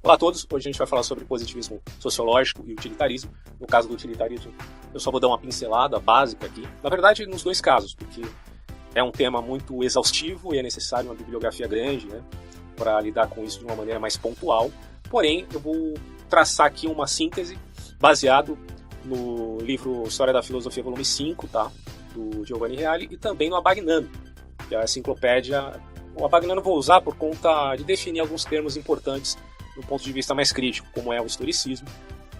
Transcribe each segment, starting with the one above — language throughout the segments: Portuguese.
Olá a todos, hoje a gente vai falar sobre positivismo sociológico e utilitarismo. No caso do utilitarismo, eu só vou dar uma pincelada básica aqui. Na verdade, nos dois casos, porque é um tema muito exaustivo e é necessário uma bibliografia grande, né, para lidar com isso de uma maneira mais pontual. Porém, eu vou traçar aqui uma síntese baseado no livro História da Filosofia, volume 5, tá, do Giovanni Reale, e também no Abagnano, que é a enciclopédia. O Abagnano eu vou usar por conta de definir alguns termos importantes do ponto de vista mais crítico, como é o historicismo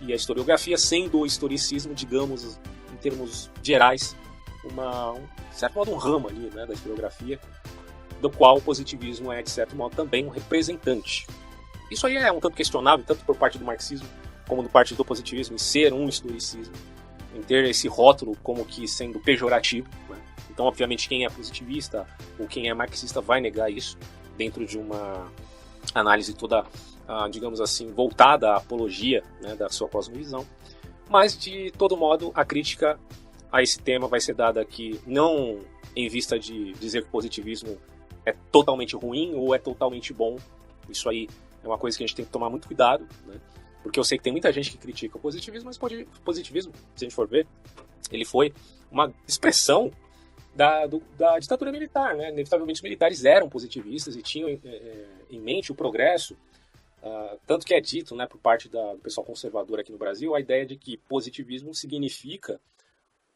e a historiografia, sendo o historicismo, digamos, em termos gerais, de certo modo um ramo ali, né, da historiografia, do qual o positivismo é, de certo modo, também um representante. Isso aí é um tanto questionável, tanto por parte do marxismo, como por parte do positivismo, em ser um historicismo, em ter esse rótulo como que sendo pejorativo, né? Então, obviamente, quem é positivista ou quem é marxista vai negar isso, dentro de uma análise toda, digamos assim, voltada à apologia, né, da sua cosmovisão. Mas, de todo modo, a crítica a esse tema vai ser dada aqui não em vista de dizer que o positivismo é totalmente ruim ou é totalmente bom. Isso aí é uma coisa que a gente tem que tomar muito cuidado, né? Porque eu sei que tem muita gente que critica o positivismo, mas o positivismo, se a gente for ver, ele foi uma expressão da ditadura militar, né? Inevitavelmente os militares eram positivistas e tinham em mente o progresso, tanto que é dito, né, por parte do pessoal conservador aqui no Brasil, a ideia de que positivismo significa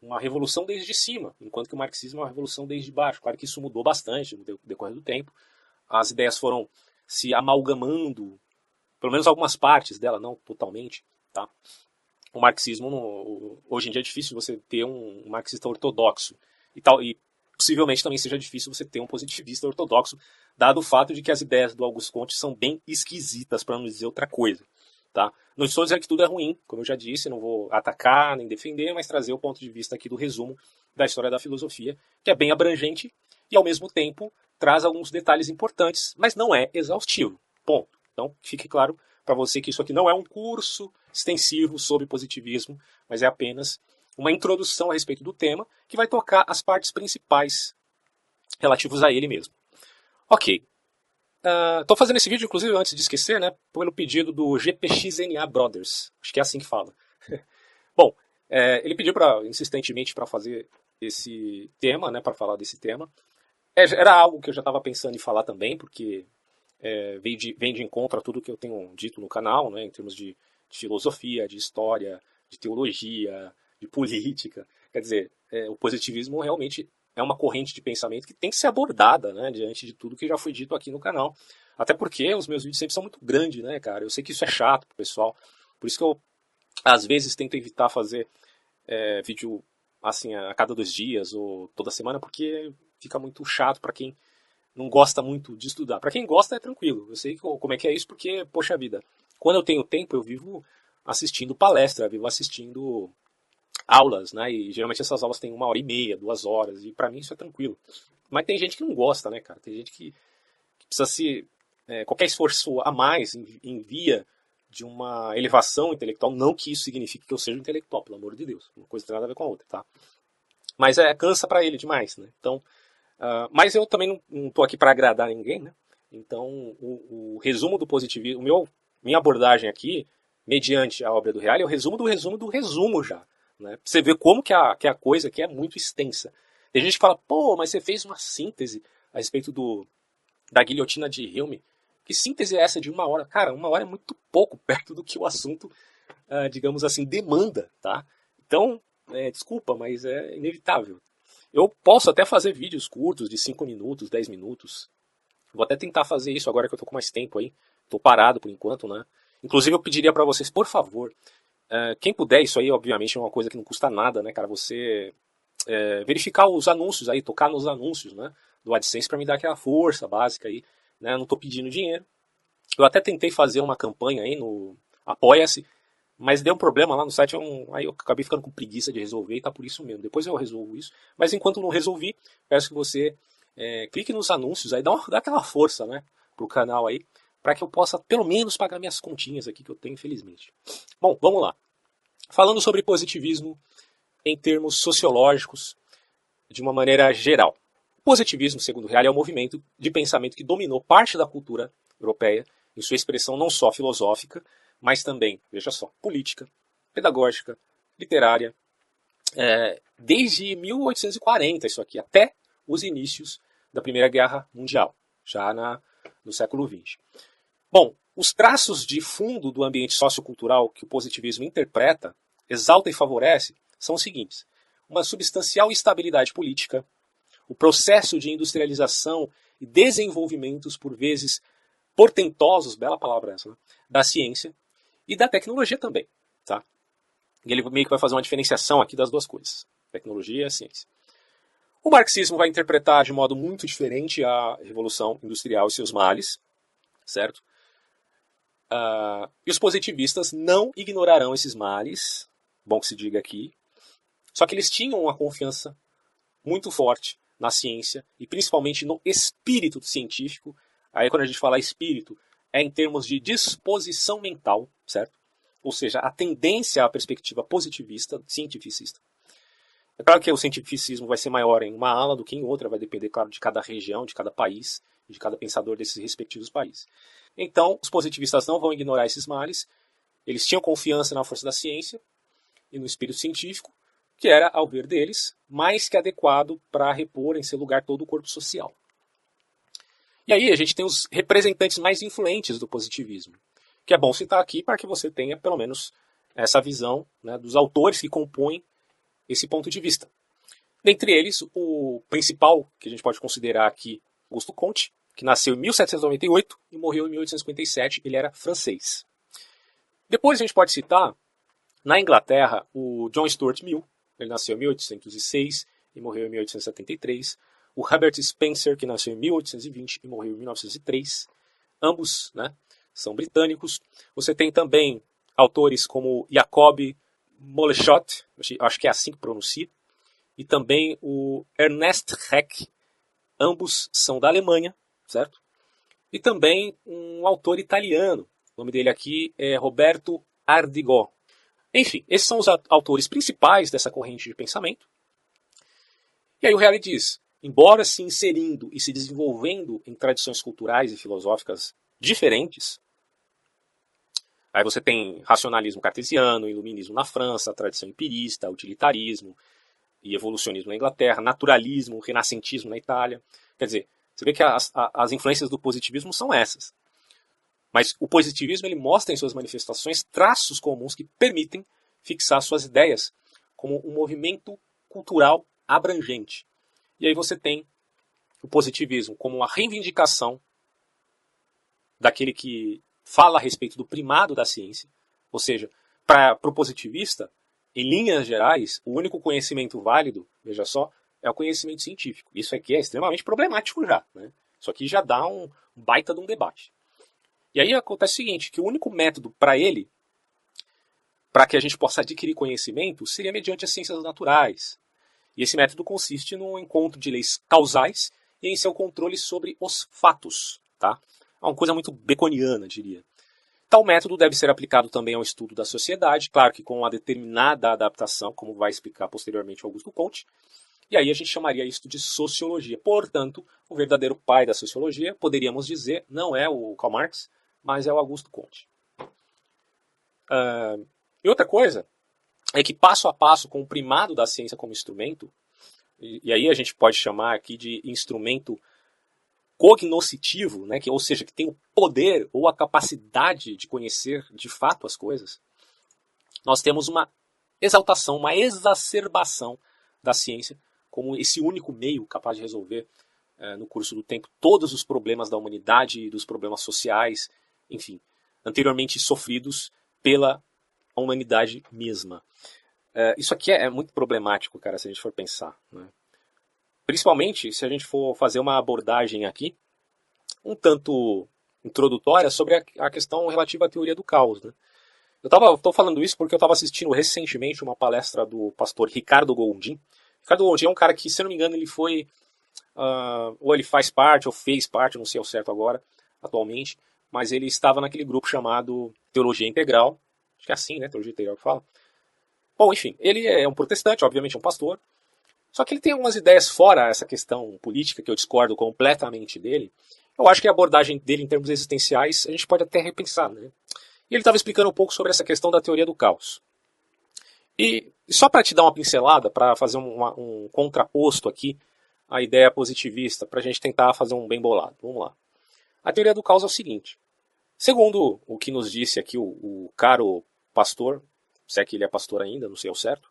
uma revolução desde cima, enquanto que o marxismo é uma revolução desde baixo. Claro que isso mudou bastante no decorrer do tempo, as ideias foram se amalgamando, pelo menos algumas partes dela, não totalmente, tá? O marxismo, hoje em dia é difícil você ter um marxista ortodoxo, e possivelmente também seja difícil você ter um positivista ortodoxo, dado o fato de que as ideias do Auguste Comte são bem esquisitas, para não dizer outra coisa, tá? Não estou dizendo que tudo é ruim, como eu já disse, não vou atacar nem defender, mas trazer o ponto de vista aqui do resumo da história da filosofia, que é bem abrangente e, ao mesmo tempo, traz alguns detalhes importantes, mas não é exaustivo. Ponto. Então, fique claro para você que isso aqui não é um curso extensivo sobre positivismo, mas é apenas uma introdução a respeito do tema que vai tocar as partes principais relativas a ele mesmo. Ok. Estou fazendo esse vídeo, inclusive, antes de esquecer, né, pelo pedido do GPXNA Brothers. Acho que é assim que fala. Bom, ele pediu insistentemente para fazer esse tema, né, para falar desse tema. Era algo que eu já estava pensando em falar também, porque vem de encontro a tudo que eu tenho dito no canal, né, em termos de filosofia, de história, de teologia, de política. Quer dizer, o positivismo realmente é uma corrente de pensamento que tem que ser abordada, né, diante de tudo que já foi dito aqui no canal. Até porque os meus vídeos sempre são muito grandes, né, cara? Eu sei que isso é chato pro pessoal. Por isso que eu, às vezes, tento evitar fazer vídeo assim a cada 2 dias ou toda semana, porque fica muito chato para quem não gosta muito de estudar. Para quem gosta é tranquilo. Eu sei como é que é isso, porque, poxa vida, quando eu tenho tempo eu vivo assistindo palestra, vivo assistindo aulas, né? E geralmente essas aulas têm 1h30, 2 horas, e para mim isso é tranquilo. Mas tem gente que não gosta, né, cara? Tem gente que precisa qualquer esforço a mais em via de uma elevação intelectual, não que isso signifique que eu seja um intelectual, pelo amor de Deus. Uma coisa não tem nada a ver com a outra, tá? Mas cansa para ele demais, né? Então, mas eu também não tô aqui para agradar ninguém, né? Então, o resumo do positivismo, minha abordagem aqui, mediante a obra do Reale, é o resumo do resumo do resumo já. Né? Você vê como que a coisa aqui é muito extensa. Tem gente que fala, pô, mas você fez uma síntese a respeito da guilhotina de Hilme. Que síntese é essa de 1 hora? Cara, 1 hora é muito pouco perto do que o assunto, digamos assim, demanda, tá? Então, desculpa, mas é inevitável. Eu posso até fazer vídeos curtos de 5 minutos, 10 minutos. Vou até tentar fazer isso agora que eu tô com mais tempo aí. Tô parado por enquanto, né? Inclusive eu pediria para vocês, por favor, quem puder, isso aí obviamente é uma coisa que não custa nada, né, cara? Você verificar os anúncios aí, tocar nos anúncios, né, do AdSense para me dar aquela força básica aí, né? Eu não tô pedindo dinheiro. Eu até tentei fazer uma campanha aí no Apoia-se, mas deu um problema lá no site, aí eu acabei ficando com preguiça de resolver e tá por isso mesmo. Depois eu resolvo isso, mas enquanto não resolvi, peço que você clique nos anúncios aí, dá aquela força, né, pro canal aí, para que eu possa pelo menos pagar minhas continhas aqui que eu tenho, infelizmente. Bom, vamos lá. Falando sobre positivismo em termos sociológicos, de uma maneira geral. O positivismo, segundo Reale, é um movimento de pensamento que dominou parte da cultura europeia em sua expressão não só filosófica, mas também, veja só, política, pedagógica, literária, desde 1840, isso aqui, até os inícios da Primeira Guerra Mundial, já no século XX. Bom, os traços de fundo do ambiente sociocultural que o positivismo interpreta, exalta e favorece, são os seguintes: uma substancial estabilidade política, o processo de industrialização e desenvolvimentos, por vezes portentosos, bela palavra essa, né, da ciência e da tecnologia também. Tá? E ele meio que vai fazer uma diferenciação aqui das duas coisas, tecnologia e a ciência. O marxismo vai interpretar de modo muito diferente a Revolução Industrial e seus males, certo? E os positivistas não ignorarão esses males, bom que se diga aqui, só que eles tinham uma confiança muito forte na ciência e principalmente no espírito científico. Aí quando a gente fala espírito, é em termos de disposição mental, certo? Ou seja, a tendência à perspectiva positivista, cientificista. É claro que o cientificismo vai ser maior em uma ala do que em outra, vai depender, claro, de cada região, de cada país, de cada pensador desses respectivos países. Então, os positivistas não vão ignorar esses males, eles tinham confiança na força da ciência e no espírito científico, que era, ao ver deles, mais que adequado para repor em seu lugar todo o corpo social. E aí a gente tem os representantes mais influentes do positivismo, que é bom citar aqui para que você tenha, pelo menos, essa visão, né, dos autores que compõem esse ponto de vista. Dentre eles, o principal, que a gente pode considerar aqui, Augusto Comte, que nasceu em 1798 e morreu em 1857, ele era francês. Depois a gente pode citar, na Inglaterra, o John Stuart Mill, ele nasceu em 1806 e morreu em 1873. O Herbert Spencer, que nasceu em 1820 e morreu em 1903. Ambos, né, são britânicos. Você tem também autores como Jacob Moleschott, acho que é assim que pronuncia, e também o Ernest Haeckel. Ambos são da Alemanha, certo? E também um autor italiano. O nome dele aqui é Roberto Ardigò. Enfim, esses são os autores principais dessa corrente de pensamento. E aí o Reale diz, embora se inserindo e se desenvolvendo em tradições culturais e filosóficas diferentes, aí você tem racionalismo cartesiano, iluminismo na França, tradição empirista, utilitarismo e evolucionismo na Inglaterra, naturalismo, renascentismo na Itália. Quer dizer, você vê que as influências do positivismo são essas. Mas o positivismo ele mostra em suas manifestações traços comuns que permitem fixar suas ideias como um movimento cultural abrangente. E aí você tem o positivismo como uma reivindicação daquele que fala a respeito do primado da ciência. Ou seja, para o positivista, em linhas gerais, o único conhecimento válido, veja só, é o conhecimento científico. Isso aqui é extremamente problemático já. Né? Isso aqui já dá um baita de um debate. E aí acontece o seguinte, que o único método para ele, para que a gente possa adquirir conhecimento, seria mediante as ciências naturais. E esse método consiste no encontro de leis causais e em seu controle sobre os fatos. Tá? É uma coisa muito baconiana, diria. Tal método deve ser aplicado também ao estudo da sociedade, claro que com uma determinada adaptação, como vai explicar posteriormente Augusto Comte. E aí a gente chamaria isso de sociologia. Portanto, o verdadeiro pai da sociologia, poderíamos dizer, não é o Karl Marx, mas é o Augusto Comte. E outra coisa é que passo a passo, com o primado da ciência como instrumento, e aí a gente pode chamar aqui de instrumento cognoscitivo, né, ou seja, que tem o poder ou a capacidade de conhecer de fato as coisas, nós temos uma exaltação, uma exacerbação da ciência como esse único meio capaz de resolver, no curso do tempo, todos os problemas da humanidade e dos problemas sociais, enfim, anteriormente sofridos pela humanidade mesma. Isso aqui é muito problemático, cara, se a gente for pensar. Né? Principalmente se a gente for fazer uma abordagem aqui, um tanto introdutória, sobre a questão relativa à teoria do caos. Né? Eu estou falando isso porque eu estava assistindo recentemente uma palestra do pastor Ricardo Gondim. Ricardo Gondim é um cara que, se eu não me engano, ele foi... ou ele faz parte, ou fez parte, não sei ao certo agora, atualmente, mas ele estava naquele grupo chamado Teologia Integral. Acho que é assim, né? Teologia Integral que fala. Bom, enfim, ele é um protestante, obviamente é um pastor, só que ele tem algumas ideias fora essa questão política, que eu discordo completamente dele, Eu acho que a abordagem dele em termos existenciais a gente pode até repensar, né? E ele estava explicando um pouco sobre essa questão da teoria do caos. E só para te dar uma pincelada, para fazer um contraposto aqui à ideia positivista, para a gente tentar fazer um bem bolado. Vamos lá. A teoria do caos é o seguinte. Segundo o que nos disse aqui o caro pastor, se é que ele é pastor ainda, não sei ao certo,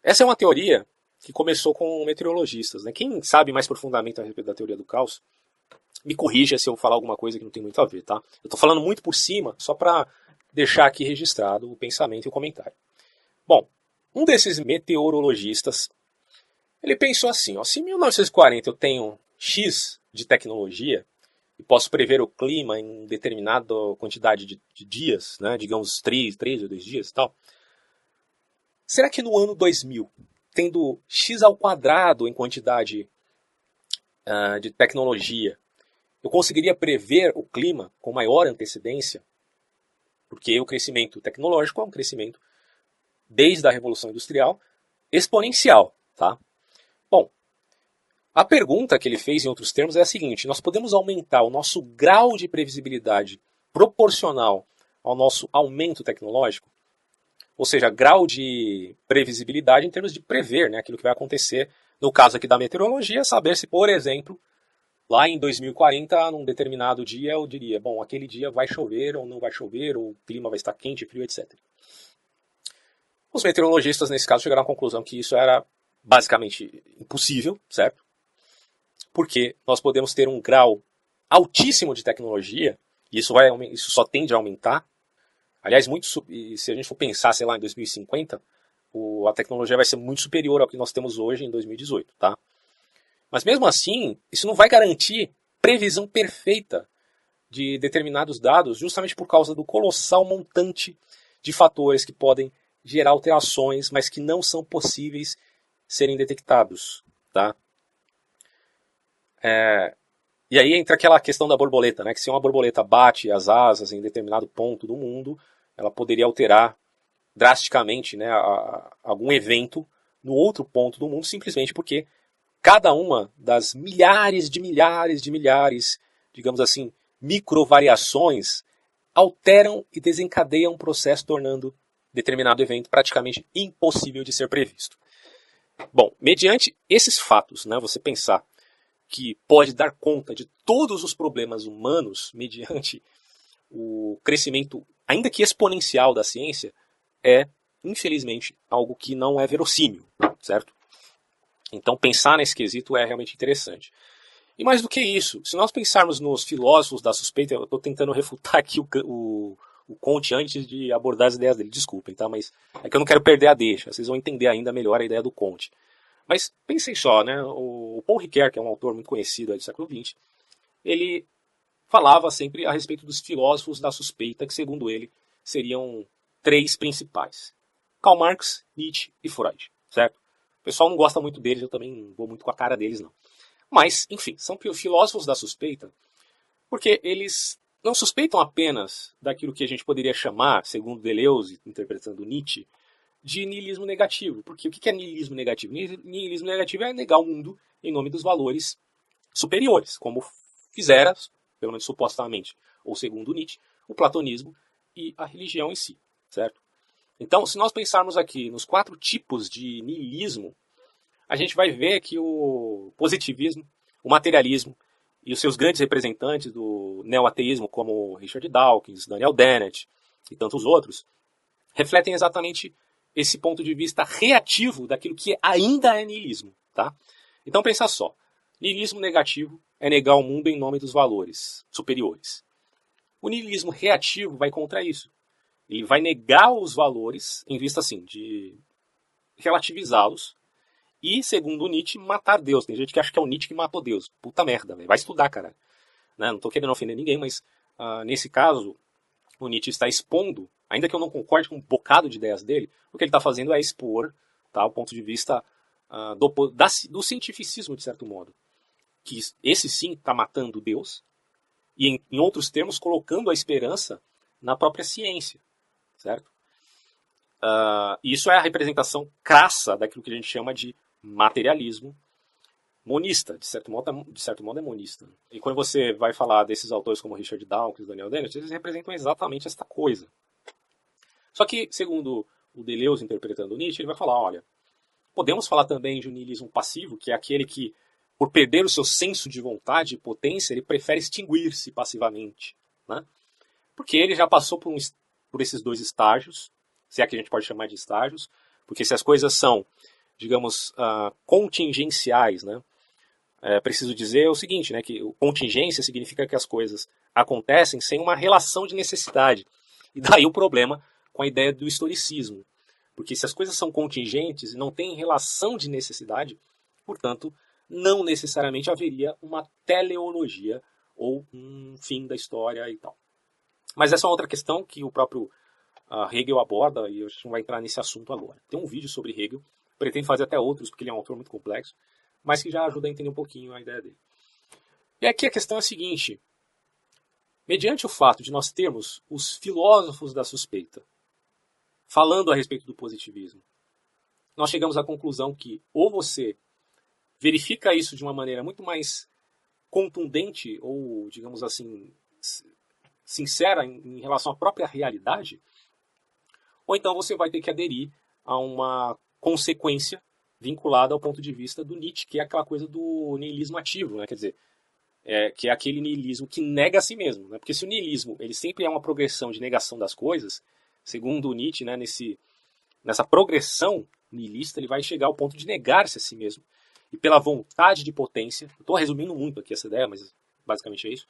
essa é uma teoria que começou com meteorologistas. Né? Quem sabe mais profundamente a respeito da teoria do caos, me corrija se eu falar alguma coisa que não tem muito a ver, tá? Eu estou falando muito por cima, só para deixar aqui registrado o pensamento e o comentário. Bom, um desses meteorologistas, ele pensou assim, ó, se em 1940 eu tenho X de tecnologia e posso prever o clima em determinada quantidade de dias, né, digamos 3 ou 2 dias e tal, será que no ano 2000, tendo X ao quadrado em quantidade de tecnologia, eu conseguiria prever o clima com maior antecedência? Porque o crescimento tecnológico é um crescimento, desde a Revolução Industrial, exponencial. Tá? Bom, a pergunta que ele fez em outros termos é a seguinte: nós podemos aumentar o nosso grau de previsibilidade proporcional ao nosso aumento tecnológico? Ou seja, grau de previsibilidade em termos de prever, né, aquilo que vai acontecer. No caso aqui da meteorologia, saber se, por exemplo, lá em 2040, num determinado dia, eu diria, bom, aquele dia vai chover ou não vai chover, ou o clima vai estar quente, frio, etc. Os meteorologistas, nesse caso, chegaram à conclusão que isso era basicamente impossível, certo? Porque nós podemos ter um grau altíssimo de tecnologia, e isso só tende a aumentar. Aliás, se a gente for pensar, sei lá, em 2050, a tecnologia vai ser muito superior ao que nós temos hoje em 2018, tá? Mas mesmo assim, isso não vai garantir previsão perfeita de determinados dados, justamente por causa do colossal montante de fatores que podem gerar alterações, mas que não são possíveis serem detectados, tá? E aí entra aquela questão da borboleta, né? Que se uma borboleta bate as asas em determinado ponto do mundo, ela poderia alterar drasticamente, né, algum evento no outro ponto do mundo, simplesmente porque cada uma das milhares, digamos assim, microvariações alteram e desencadeiam um processo, tornando determinado evento praticamente impossível de ser previsto. Bom, mediante esses fatos, né, você pensar que pode dar conta de todos os problemas humanos mediante o crescimento, ainda que exponencial, da ciência, é, infelizmente, algo que não é verossímil, certo? Então pensar nesse quesito é realmente interessante. E mais do que isso, se nós pensarmos nos filósofos da suspeita, eu estou tentando refutar aqui o Comte antes de abordar as ideias dele, desculpem, tá? Mas é que eu não quero perder a deixa, vocês vão entender ainda melhor a ideia do Comte. Mas pensem só, né? O Paul Ricoeur, que é um autor muito conhecido do século XX, ele falava sempre a respeito dos filósofos da suspeita, que segundo ele seriam 3 principais: Karl Marx, Nietzsche e Freud, certo? O pessoal não gosta muito deles, eu também não vou muito com a cara deles, não. Mas, enfim, são filósofos da suspeita porque eles não suspeitam apenas daquilo que a gente poderia chamar, segundo Deleuze, interpretando Nietzsche, de niilismo negativo. Porque o que é niilismo negativo? Niilismo negativo é negar o mundo em nome dos valores superiores, como fizera, pelo menos supostamente, ou segundo Nietzsche, o platonismo e a religião em si, certo? Então, se nós pensarmos aqui nos 4 tipos de niilismo, a gente vai ver que o positivismo, o materialismo e os seus grandes representantes do neoateísmo, como Richard Dawkins, Daniel Dennett e tantos outros, refletem exatamente esse ponto de vista reativo daquilo que ainda é niilismo. Tá? Então, pensa só. Niilismo negativo é negar o mundo em nome dos valores superiores. O niilismo reativo vai contra isso. Ele vai negar os valores em vista, assim, de relativizá-los e, segundo Nietzsche, matar Deus. Tem gente que acha que é o Nietzsche que matou Deus. Puta merda, véio. Vai estudar, cara. Né? Não estou querendo ofender ninguém, mas nesse caso, o Nietzsche está expondo, ainda que eu não concorde com um bocado de ideias dele, o que ele está fazendo é expor, tá, o ponto de vista do cientificismo, de certo modo. Que esse sim está matando Deus, e em outros termos, colocando a esperança na própria ciência. Certo? Isso é a representação crassa daquilo que a gente chama de materialismo, monista, de certo modo é monista. E quando você vai falar desses autores como Richard Dawkins, Daniel Dennett, eles representam exatamente esta coisa. Só que, segundo o Deleuze interpretando Nietzsche, ele vai falar, olha, podemos falar também de um niilismo passivo, que é aquele que, por perder o seu senso de vontade e potência, ele prefere extinguir-se passivamente, né? Porque ele já passou por esses dois estágios, se é que a gente pode chamar de estágios, porque se as coisas são, digamos, contingenciais, né? É preciso dizer o seguinte, né, que contingência significa que as coisas acontecem sem uma relação de necessidade. E daí o problema com a ideia do historicismo. Porque se as coisas são contingentes e não têm relação de necessidade, portanto, não necessariamente haveria uma teleologia ou um fim da história e tal. Mas essa é uma outra questão que o próprio Hegel aborda, e a gente não vai entrar nesse assunto agora. Tem um vídeo sobre Hegel, pretendo fazer até outros, porque ele é um autor muito complexo, mas que já ajuda a entender um pouquinho a ideia dele. E aqui a questão é a seguinte: mediante o fato de nós termos os filósofos da suspeita falando a respeito do positivismo, nós chegamos à conclusão que ou você verifica isso de uma maneira muito mais contundente ou, digamos assim, sincera em relação à própria realidade, ou então você vai ter que aderir a uma consequência vinculada ao ponto de vista do Nietzsche, que é aquela coisa do niilismo ativo, né? Quer dizer, que é aquele niilismo que nega a si mesmo, né? Porque se o niilismo ele sempre é uma progressão de negação das coisas, segundo o Nietzsche, né, nessa progressão niilista, ele vai chegar ao ponto de negar-se a si mesmo. E pela vontade de potência, estou resumindo muito aqui essa ideia, mas basicamente é isso,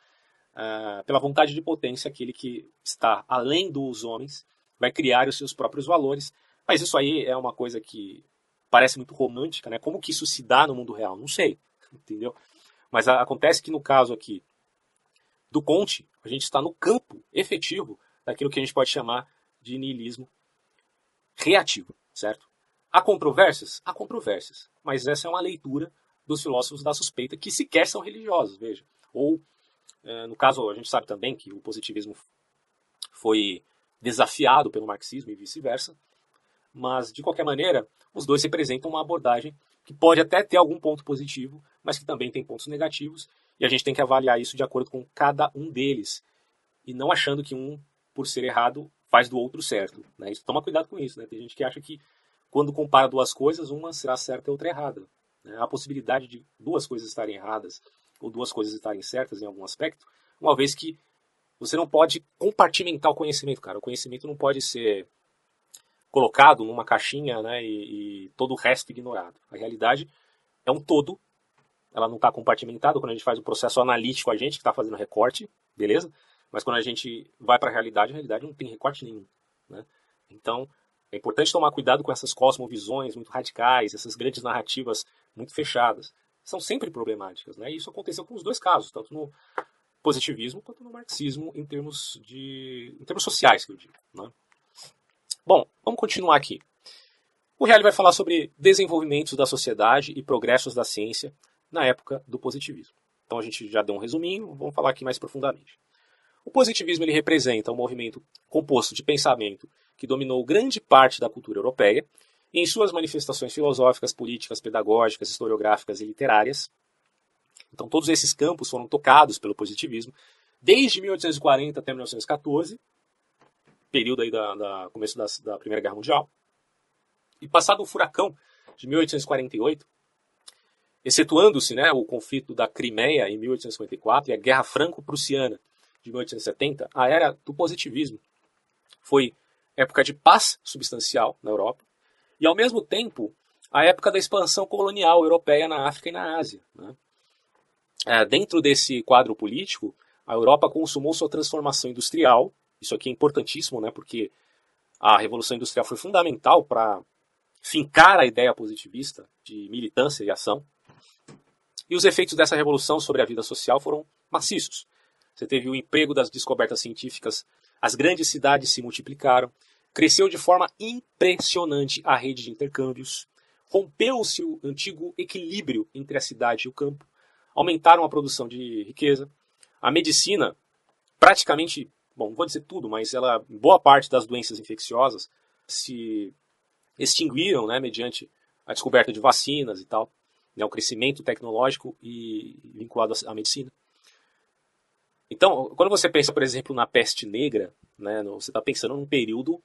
pela vontade de potência, aquele que está além dos homens vai criar os seus próprios valores. Mas isso aí é uma coisa que parece muito romântica, né? Como que isso se dá no mundo real? Não sei, entendeu? Mas acontece que no caso aqui do Comte, a gente está no campo efetivo daquilo que a gente pode chamar de niilismo reativo, certo? Há controvérsias? Há controvérsias. Mas essa é uma leitura dos filósofos da suspeita, que sequer são religiosos, veja. Ou, no caso, a gente sabe também que o positivismo foi desafiado pelo marxismo e vice-versa, mas, de qualquer maneira, os dois representam uma abordagem que pode até ter algum ponto positivo, mas que também tem pontos negativos, e a gente tem que avaliar isso de acordo com cada um deles, e não achando que um, por ser errado, faz do outro certo, né? Toma cuidado com isso, né? Tem gente que acha que quando compara duas coisas, uma será certa e a outra errada, né? Há a possibilidade de duas coisas estarem erradas, ou duas coisas estarem certas em algum aspecto, uma vez que você não pode compartimentar o conhecimento, cara. O conhecimento não pode ser colocado numa caixinha, né, e todo o resto ignorado. A realidade é um todo, ela não está compartimentada. Quando a gente faz o processo analítico, a gente que está fazendo recorte, beleza? Mas quando a gente vai para a realidade não tem recorte nenhum, né? Então, é importante tomar cuidado com essas cosmovisões muito radicais, essas grandes narrativas muito fechadas. São sempre problemáticas, né? E isso aconteceu com os dois casos, tanto no positivismo quanto no marxismo, em termos sociais, que eu digo, né? Bom, vamos continuar aqui. O Reale vai falar sobre desenvolvimentos da sociedade e progressos da ciência na época do positivismo. Então a gente já deu um resuminho, vamos falar aqui mais profundamente. O positivismo ele representa um movimento composto de pensamento que dominou grande parte da cultura europeia e em suas manifestações filosóficas, políticas, pedagógicas, historiográficas e literárias. Então todos esses campos foram tocados pelo positivismo desde 1840 até 1914, período aí começo da Primeira Guerra Mundial. E passado o furacão de 1848, excetuando-se, né, o conflito da Crimeia em 1854 e a Guerra Franco-Prussiana de 1870, a era do positivismo foi época de paz substancial na Europa e, ao mesmo tempo, a época da expansão colonial europeia na África e na Ásia, né? Dentro desse quadro político, a Europa consumou sua transformação industrial. Isso aqui é importantíssimo, né, porque a Revolução Industrial foi fundamental para fincar a ideia positivista de militância e ação. E os efeitos dessa revolução sobre a vida social foram maciços. Você teve o emprego das descobertas científicas, as grandes cidades se multiplicaram, cresceu de forma impressionante a rede de intercâmbios, rompeu-se o antigo equilíbrio entre a cidade e o campo, aumentaram a produção de riqueza, a medicina praticamente, bom, não vou dizer tudo, mas boa parte das doenças infecciosas se extinguiram, né, mediante a descoberta de vacinas e tal. né, o crescimento tecnológico e vinculado à medicina. Então, quando você pensa, por exemplo, na peste negra, né, você está pensando num período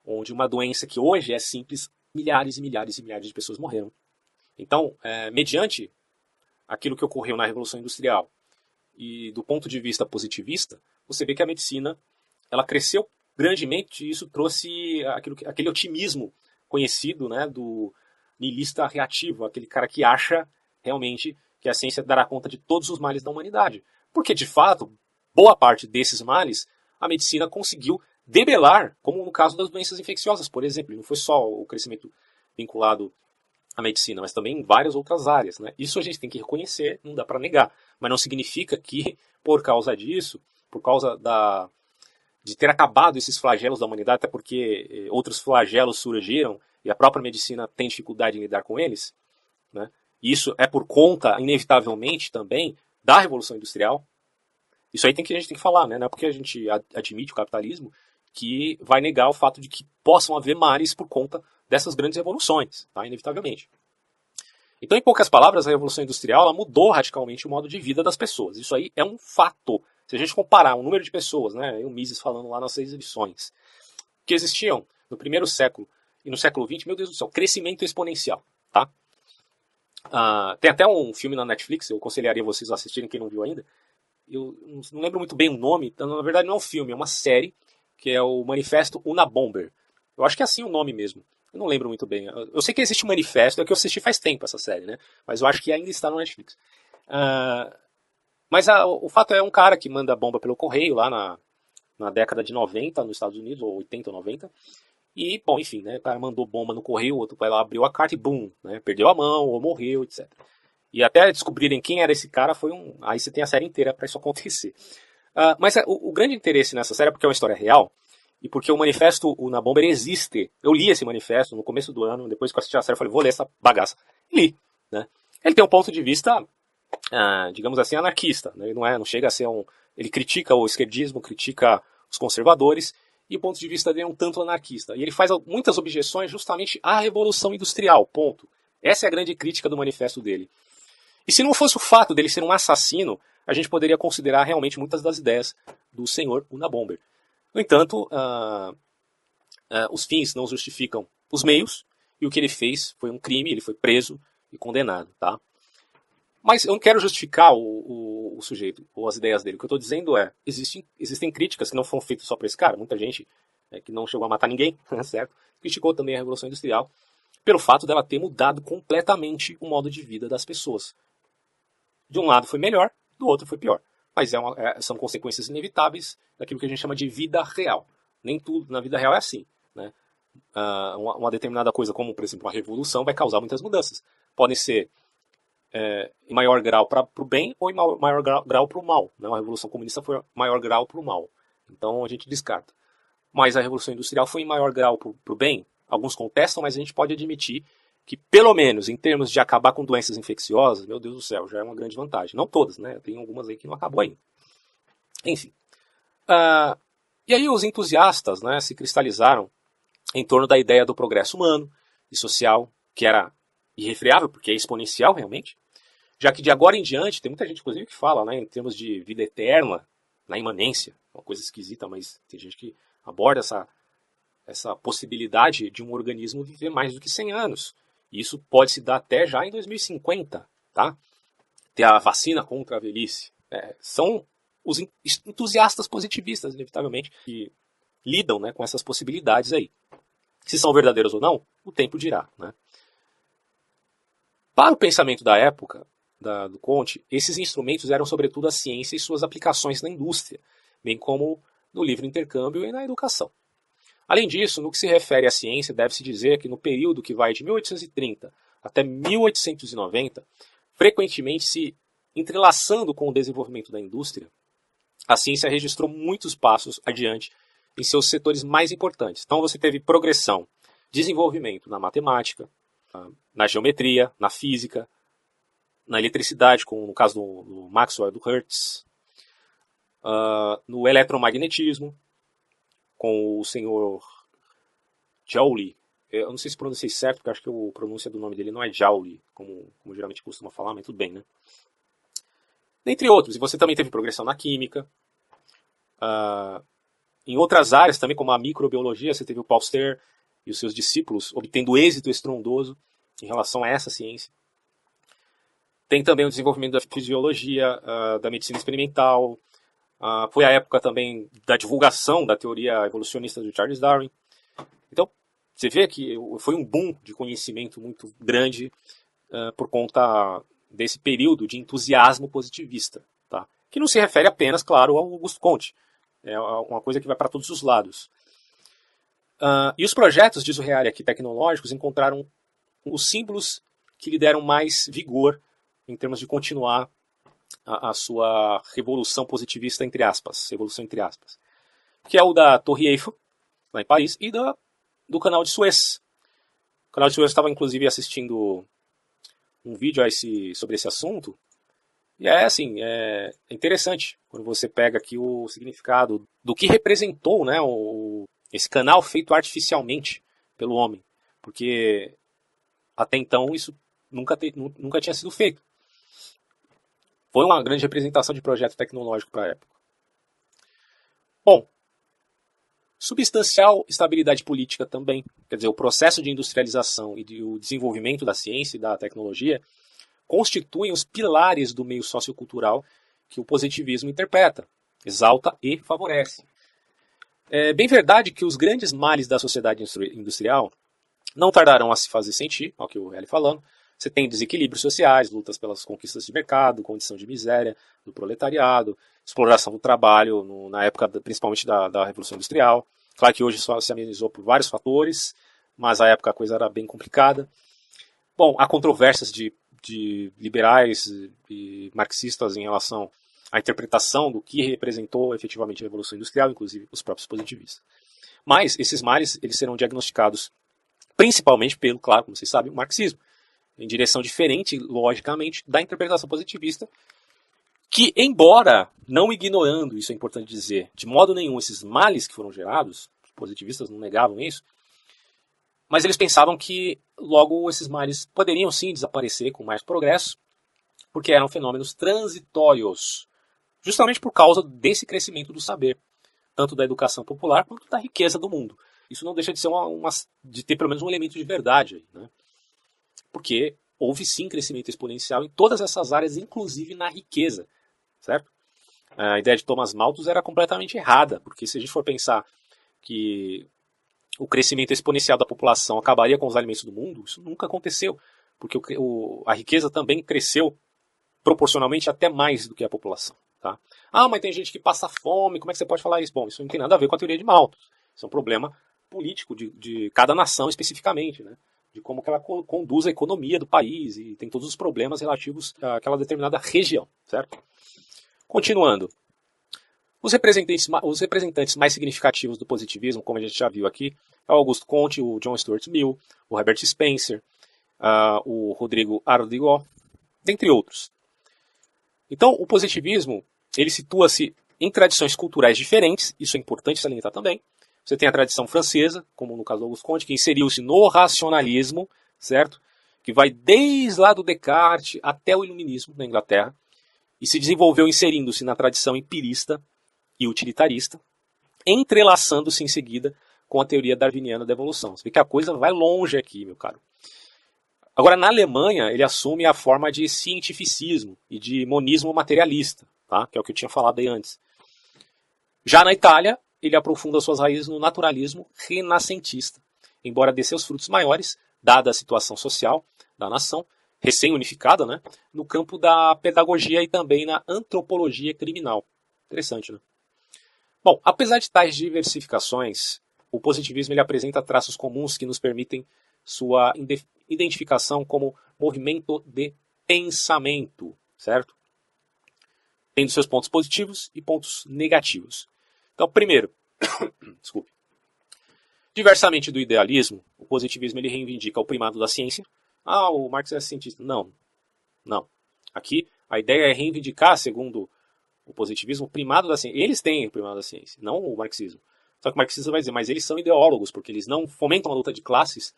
onde uma doença que hoje é simples, milhares e milhares e milhares de pessoas morreram. Então, mediante aquilo que ocorreu na Revolução Industrial e do ponto de vista positivista, você vê que a medicina ela cresceu grandemente e isso trouxe aquele otimismo conhecido, né, do niilista reativo, aquele cara que acha realmente que a ciência dará conta de todos os males da humanidade. Porque, de fato, boa parte desses males a medicina conseguiu debelar, como no caso das doenças infecciosas, por exemplo. Não foi só o crescimento vinculado à medicina, mas também em várias outras áreas, né? Isso a gente tem que reconhecer, não dá para negar. Mas não significa que, por causa disso, por causa de ter acabado esses flagelos da humanidade, até porque outros flagelos surgiram e a própria medicina tem dificuldade em lidar com eles, né? Isso é por conta, inevitavelmente, também da Revolução Industrial. Isso aí a gente tem que falar, né? Não é porque a gente admite o capitalismo que vai negar o fato de que possam haver males por conta dessas grandes revoluções, tá? Inevitavelmente. Então, em poucas palavras, a Revolução Industrial ela mudou radicalmente o modo de vida das pessoas. Isso aí é um fato. Se a gente comparar o número de pessoas, né? O Mises falando lá nas 6 edições, que existiam no primeiro século e no século XX, meu Deus do céu, crescimento exponencial, tá? Tem até um filme na Netflix, eu aconselharia vocês a assistirem, quem não viu ainda. Eu não lembro muito bem o nome, então, na verdade não é um filme, é uma série, que é o Manifesto Unabomber. Eu acho que é assim o nome mesmo. Eu não lembro muito bem. Eu sei que existe um manifesto, é que eu assisti faz tempo essa série, né? Mas eu acho que ainda está no Netflix. Mas o fato é um cara que manda bomba pelo correio lá na década de 90 nos Estados Unidos, ou 80 ou 90. E, bom, enfim, né? O cara mandou bomba no correio, o outro vai lá, abriu a carta e bum, né? Perdeu a mão, ou morreu, etc. E até descobrirem quem era esse cara foi aí você tem a série inteira para isso acontecer. Mas o grande interesse nessa série é porque é uma história real e porque o manifesto Unabomber existe. Eu li esse manifesto no começo do ano, depois que eu assisti a série eu falei, vou ler essa bagaça. E li, né? Ele tem um ponto de vista, digamos assim, anarquista, né? Ele não chega a ser ele critica o esquerdismo, critica os conservadores, e o ponto de vista dele é um tanto anarquista. E ele faz muitas objeções justamente à Revolução Industrial, ponto. Essa é a grande crítica do manifesto dele. E se não fosse o fato dele ser um assassino, a gente poderia considerar realmente muitas das ideias do senhor Unabomber. No entanto, os fins não justificam os meios, e o que ele fez foi um crime, ele foi preso e condenado, tá? Mas eu não quero justificar o sujeito ou as ideias dele. O que eu estou dizendo é, existem críticas que não foram feitas só para esse cara. Muita gente que não chegou a matar ninguém, certo? Criticou também a Revolução Industrial pelo fato dela ter mudado completamente o modo de vida das pessoas. De um lado foi melhor, do outro foi pior. Mas são consequências inevitáveis daquilo que a gente chama de vida real. Nem tudo na vida real é assim, né? Uma determinada coisa, como por exemplo uma revolução, vai causar muitas mudanças. Podem ser em maior grau para o bem ou em maior grau para o mal, né? A Revolução Comunista foi em maior grau para o mal. Então a gente descarta. Mas a Revolução Industrial foi em maior grau para o bem. Alguns contestam, mas a gente pode admitir que, pelo menos em termos de acabar com doenças infecciosas, meu Deus do céu, já é uma grande vantagem. Não todas, né? Tem algumas aí que não acabou ainda. Enfim. E aí os entusiastas, né, se cristalizaram em torno da ideia do progresso humano e social, que era irrefreável, porque é exponencial realmente, já que de agora em diante, tem muita gente, inclusive, que fala, né, em termos de vida eterna, na imanência, uma coisa esquisita, mas tem gente que aborda essa possibilidade de um organismo viver mais do que 100 anos. E isso pode se dar até já em 2050, tá? Ter a vacina contra a velhice. São os entusiastas positivistas, inevitavelmente, que lidam, né, com essas possibilidades aí. Se são verdadeiras ou não, o tempo dirá, né? Para o pensamento da época, do Comte, esses instrumentos eram sobretudo a ciência e suas aplicações na indústria, bem como no livre intercâmbio e na educação. Além disso, no que se refere à ciência, deve-se dizer que no período que vai de 1830 até 1890, frequentemente se entrelaçando com o desenvolvimento da indústria, a ciência registrou muitos passos adiante em seus setores mais importantes. Então você teve progressão, desenvolvimento na matemática, na geometria, na física, na eletricidade, no caso do Maxwell e do Hertz, no eletromagnetismo, com o senhor Joule, eu não sei se pronunciei certo, porque acho que a pronúncia do nome dele não é Joule, como geralmente costuma falar, mas tudo bem, né? Dentre outros. E você também teve progressão na química. Em outras áreas também, como a microbiologia, você teve o Pasteur e os seus discípulos obtendo êxito estrondoso em relação a essa ciência. Tem também o desenvolvimento da fisiologia, da medicina experimental. Foi a época também da divulgação da teoria evolucionista de Charles Darwin. Então, você vê que foi um boom de conhecimento muito grande por conta desse período de entusiasmo positivista, tá? Que não se refere apenas, claro, ao Auguste Comte. É uma coisa que vai para todos os lados. E os projetos, diz o Reale aqui, tecnológicos, encontraram os símbolos que lhe deram mais vigor em termos de continuar a sua revolução positivista, entre aspas, que é o da Torre Eiffel, lá em Paris, e do Canal de Suez. O Canal de Suez estava, inclusive, assistindo um vídeo sobre esse assunto, e é interessante quando você pega aqui o significado do que representou, né, esse canal feito artificialmente pelo homem, porque até então isso nunca tinha sido feito. Foi uma grande representação de projeto tecnológico para a época. Bom, substancial estabilidade política também. Quer dizer, o processo de industrialização e o desenvolvimento da ciência e da tecnologia constituem os pilares do meio sociocultural que o positivismo interpreta, exalta e favorece. É bem verdade que os grandes males da sociedade industrial não tardarão a se fazer sentir, ao que o Reale falando. Você tem desequilíbrios sociais, lutas pelas conquistas de mercado, condição de miséria do proletariado, exploração do trabalho na época principalmente da Revolução Industrial. Claro que hoje só se amenizou por vários fatores, mas à época a coisa era bem complicada. Bom, há controvérsias de liberais e marxistas em relação à interpretação do que representou efetivamente a Revolução Industrial, inclusive os próprios positivistas. Mas esses males eles serão diagnosticados principalmente pelo, claro, como vocês sabem, o marxismo, em direção diferente, logicamente, da interpretação positivista, que, embora não ignorando, isso é importante dizer, de modo nenhum esses males que foram gerados, os positivistas não negavam isso, mas eles pensavam que logo esses males poderiam sim desaparecer com mais progresso, porque eram fenômenos transitórios, justamente por causa desse crescimento do saber, tanto da educação popular quanto da riqueza do mundo. Isso não deixa de ser de ter pelo menos um elemento de verdade aí, né? Porque houve sim crescimento exponencial em todas essas áreas, inclusive na riqueza, certo? A ideia de Thomas Malthus era completamente errada, porque se a gente for pensar que o crescimento exponencial da população acabaria com os alimentos do mundo, isso nunca aconteceu, porque a riqueza também cresceu proporcionalmente até mais do que a população. Tá? Mas tem gente que passa fome, como é que você pode falar isso? Bom, isso não tem nada a ver com a teoria de Malthus. Isso é um problema político de cada nação especificamente, né? De como que ela conduz a economia do país e tem todos os problemas relativos àquela determinada região, certo? Continuando. Os representantes mais significativos do positivismo, como a gente já viu aqui, é o Auguste Comte, o John Stuart Mill, o Herbert Spencer, o Rodrigo Ardigó, dentre outros. Então, o positivismo ele situa-se em tradições culturais diferentes, isso é importante salientar também. Você tem a tradição francesa, como no caso do Auguste Comte, que inseriu-se no racionalismo, certo? Que vai desde lá do Descartes até o iluminismo na Inglaterra, e se desenvolveu inserindo-se na tradição empirista e utilitarista, entrelaçando-se em seguida com a teoria darwiniana da evolução. Você vê que a coisa vai longe aqui, meu caro. Agora, na Alemanha, ele assume a forma de cientificismo e de monismo materialista, tá? Que é o que eu tinha falado aí antes. Já na Itália, ele aprofunda suas raízes no naturalismo renascentista, embora dê seus frutos maiores, dada a situação social da nação, recém-unificada, né, no campo da pedagogia e também na antropologia criminal. Interessante, né? Bom, apesar de tais diversificações, o positivismo ele apresenta traços comuns que nos permitem sua identificação como movimento de pensamento, certo? Tendo seus pontos positivos e pontos negativos. Então, primeiro, desculpe. Diversamente do idealismo, o positivismo ele reivindica o primado da ciência. O Marx é cientista. Não. Aqui, a ideia é reivindicar, segundo o positivismo, o primado da ciência. Eles têm o primado da ciência, não o marxismo. Só que o marxista vai dizer, mas eles são ideólogos, porque eles não fomentam a luta de classes,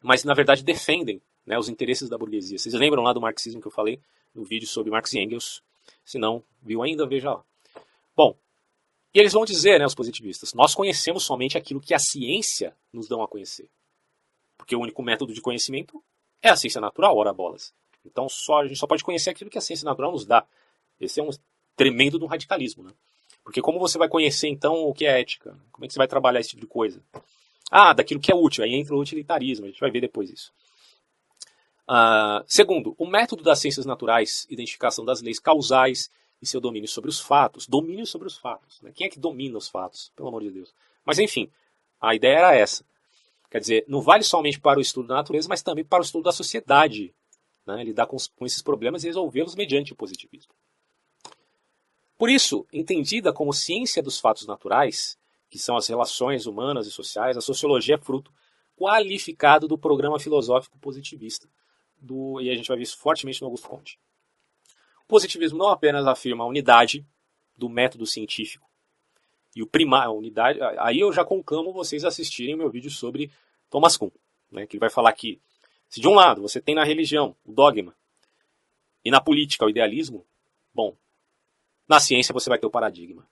mas na verdade defendem, né, os interesses da burguesia. Vocês lembram lá do marxismo que eu falei no vídeo sobre Marx e Engels? Se não viu ainda, veja lá. Bom, e eles vão dizer, né, os positivistas, nós conhecemos somente aquilo que a ciência nos dão a conhecer. Porque o único método de conhecimento é a ciência natural, ora bolas. Então a gente só pode conhecer aquilo que a ciência natural nos dá. Esse é um tremendo do radicalismo, né? Porque como você vai conhecer, então, o que é ética? Como é que você vai trabalhar esse tipo de coisa? Ah, daquilo que é útil. Aí entra o utilitarismo, a gente vai ver depois isso. Segundo, o método das ciências naturais, identificação das leis causais e seu domínio sobre os fatos. Domínio sobre os fatos. Né? Quem é que domina os fatos? Pelo amor de Deus. Mas, enfim, a ideia era essa. Quer dizer, não vale somente para o estudo da natureza, mas também para o estudo da sociedade. Né? Lidar com esses problemas e resolvê-los mediante o positivismo. Por isso, entendida como ciência dos fatos naturais, que são as relações humanas e sociais, a sociologia é fruto qualificado do programa filosófico positivista. E a gente vai ver isso fortemente no Augusto Comte. O positivismo não apenas afirma a unidade do método científico, e a unidade. Aí eu já conclamo vocês assistirem o meu vídeo sobre Thomas Kuhn, né, que ele vai falar que, se de um lado você tem na religião o dogma, e na política o idealismo, bom, na ciência você vai ter o paradigma.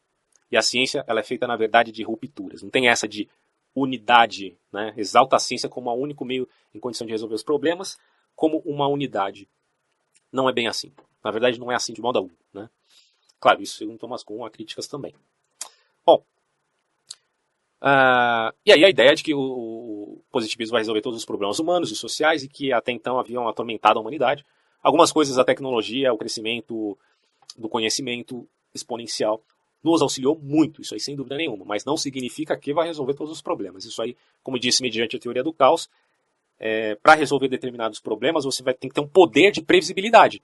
E a ciência ela é feita, na verdade, de rupturas. Não tem essa de unidade, né? Exalta a ciência como o único meio em condição de resolver os problemas, como uma unidade. Não é bem assim. Na verdade, não é assim de modo algum, né? Claro, isso segundo Thomas Kuhn, há críticas também. Bom, e aí a ideia de que o positivismo vai resolver todos os problemas humanos e sociais e que até então haviam atormentado a humanidade. Algumas coisas, a tecnologia, o crescimento do conhecimento exponencial nos auxiliou muito, isso aí sem dúvida nenhuma, mas não significa que vai resolver todos os problemas. Isso aí, como disse, mediante a teoria do caos, para resolver determinados problemas você vai ter que ter um poder de previsibilidade.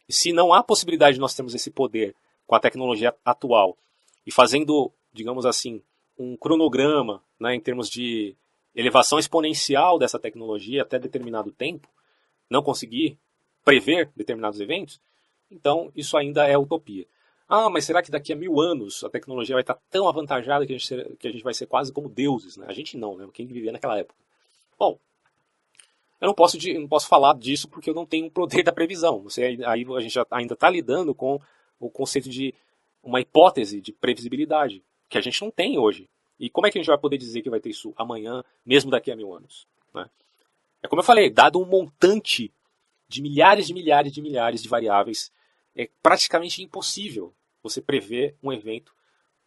E se não há possibilidade de nós termos esse poder com a tecnologia atual e fazendo, digamos assim, um cronograma, né, em termos de elevação exponencial dessa tecnologia até determinado tempo, não conseguir prever determinados eventos, então isso ainda é utopia. Ah, mas será que daqui a 1000 anos a tecnologia vai estar tão avantajada que a gente vai ser quase como deuses? Né? A gente não, né? Quem vivia naquela época. Bom, eu não posso falar disso porque eu não tenho o poder da previsão. Aí a gente ainda está lidando com o conceito de uma hipótese de previsibilidade, que a gente não tem hoje. E como é que a gente vai poder dizer que vai ter isso amanhã, mesmo daqui a 1000 anos? Né? É como eu falei, dado um montante de milhares de variáveis, é praticamente impossível você prever um evento,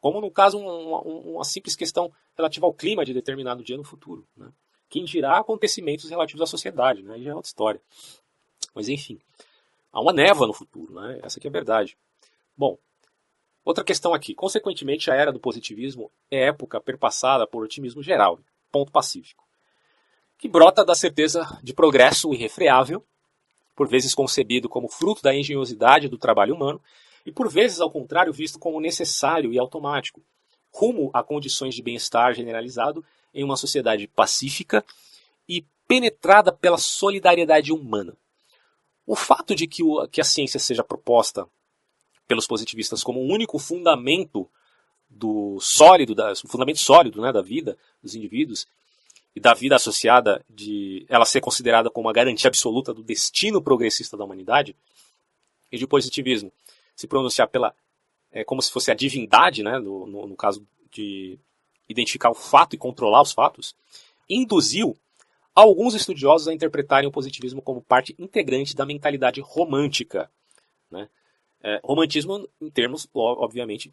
como no caso uma simples questão relativa ao clima de determinado dia no futuro. Né? Quem dirá acontecimentos relativos à sociedade, né? Aí já é outra história. Mas enfim, há uma névoa no futuro, né? Essa aqui é a verdade. Bom, outra questão aqui. Consequentemente, a era do positivismo é época perpassada por otimismo geral, ponto pacífico, que brota da certeza de progresso irrefreável, por vezes concebido como fruto da engenhosidade do trabalho humano, e por vezes, ao contrário, visto como necessário e automático, rumo a condições de bem-estar generalizado em uma sociedade pacífica e penetrada pela solidariedade humana. O fato de que a ciência seja proposta pelos positivistas como o único fundamento fundamento sólido, né, da vida dos indivíduos e da vida associada, de ela ser considerada como uma garantia absoluta do destino progressista da humanidade, e de positivismo se pronunciar como se fosse a divindade, né, no caso de identificar o fato e controlar os fatos, induziu alguns estudiosos a interpretarem o positivismo como parte integrante da mentalidade romântica. Né? Romantismo em termos, obviamente,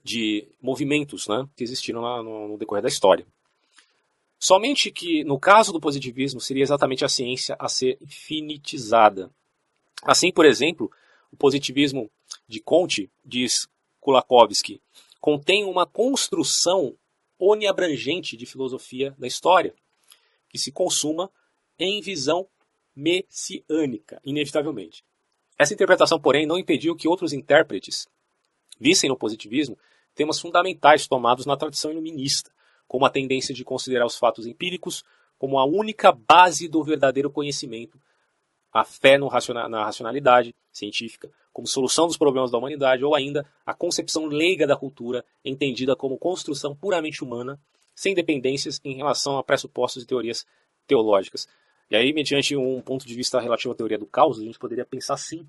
de movimentos, né, que existiram no decorrer da história. Somente que, no caso do positivismo, seria exatamente a ciência a ser finitizada. Assim, por exemplo, o positivismo de Comte, diz Kułakowski, contém uma construção oniabrangente de filosofia da história, que se consuma em visão messiânica, inevitavelmente. Essa interpretação, porém, não impediu que outros intérpretes vissem no positivismo temas fundamentais tomados na tradição iluminista, como a tendência de considerar os fatos empíricos como a única base do verdadeiro conhecimento, a fé na racionalidade científica como solução dos problemas da humanidade, ou ainda a concepção leiga da cultura, entendida como construção puramente humana, sem dependências em relação a pressupostos e teorias teológicas. E aí, mediante um ponto de vista relativo à teoria do caos, a gente poderia pensar sim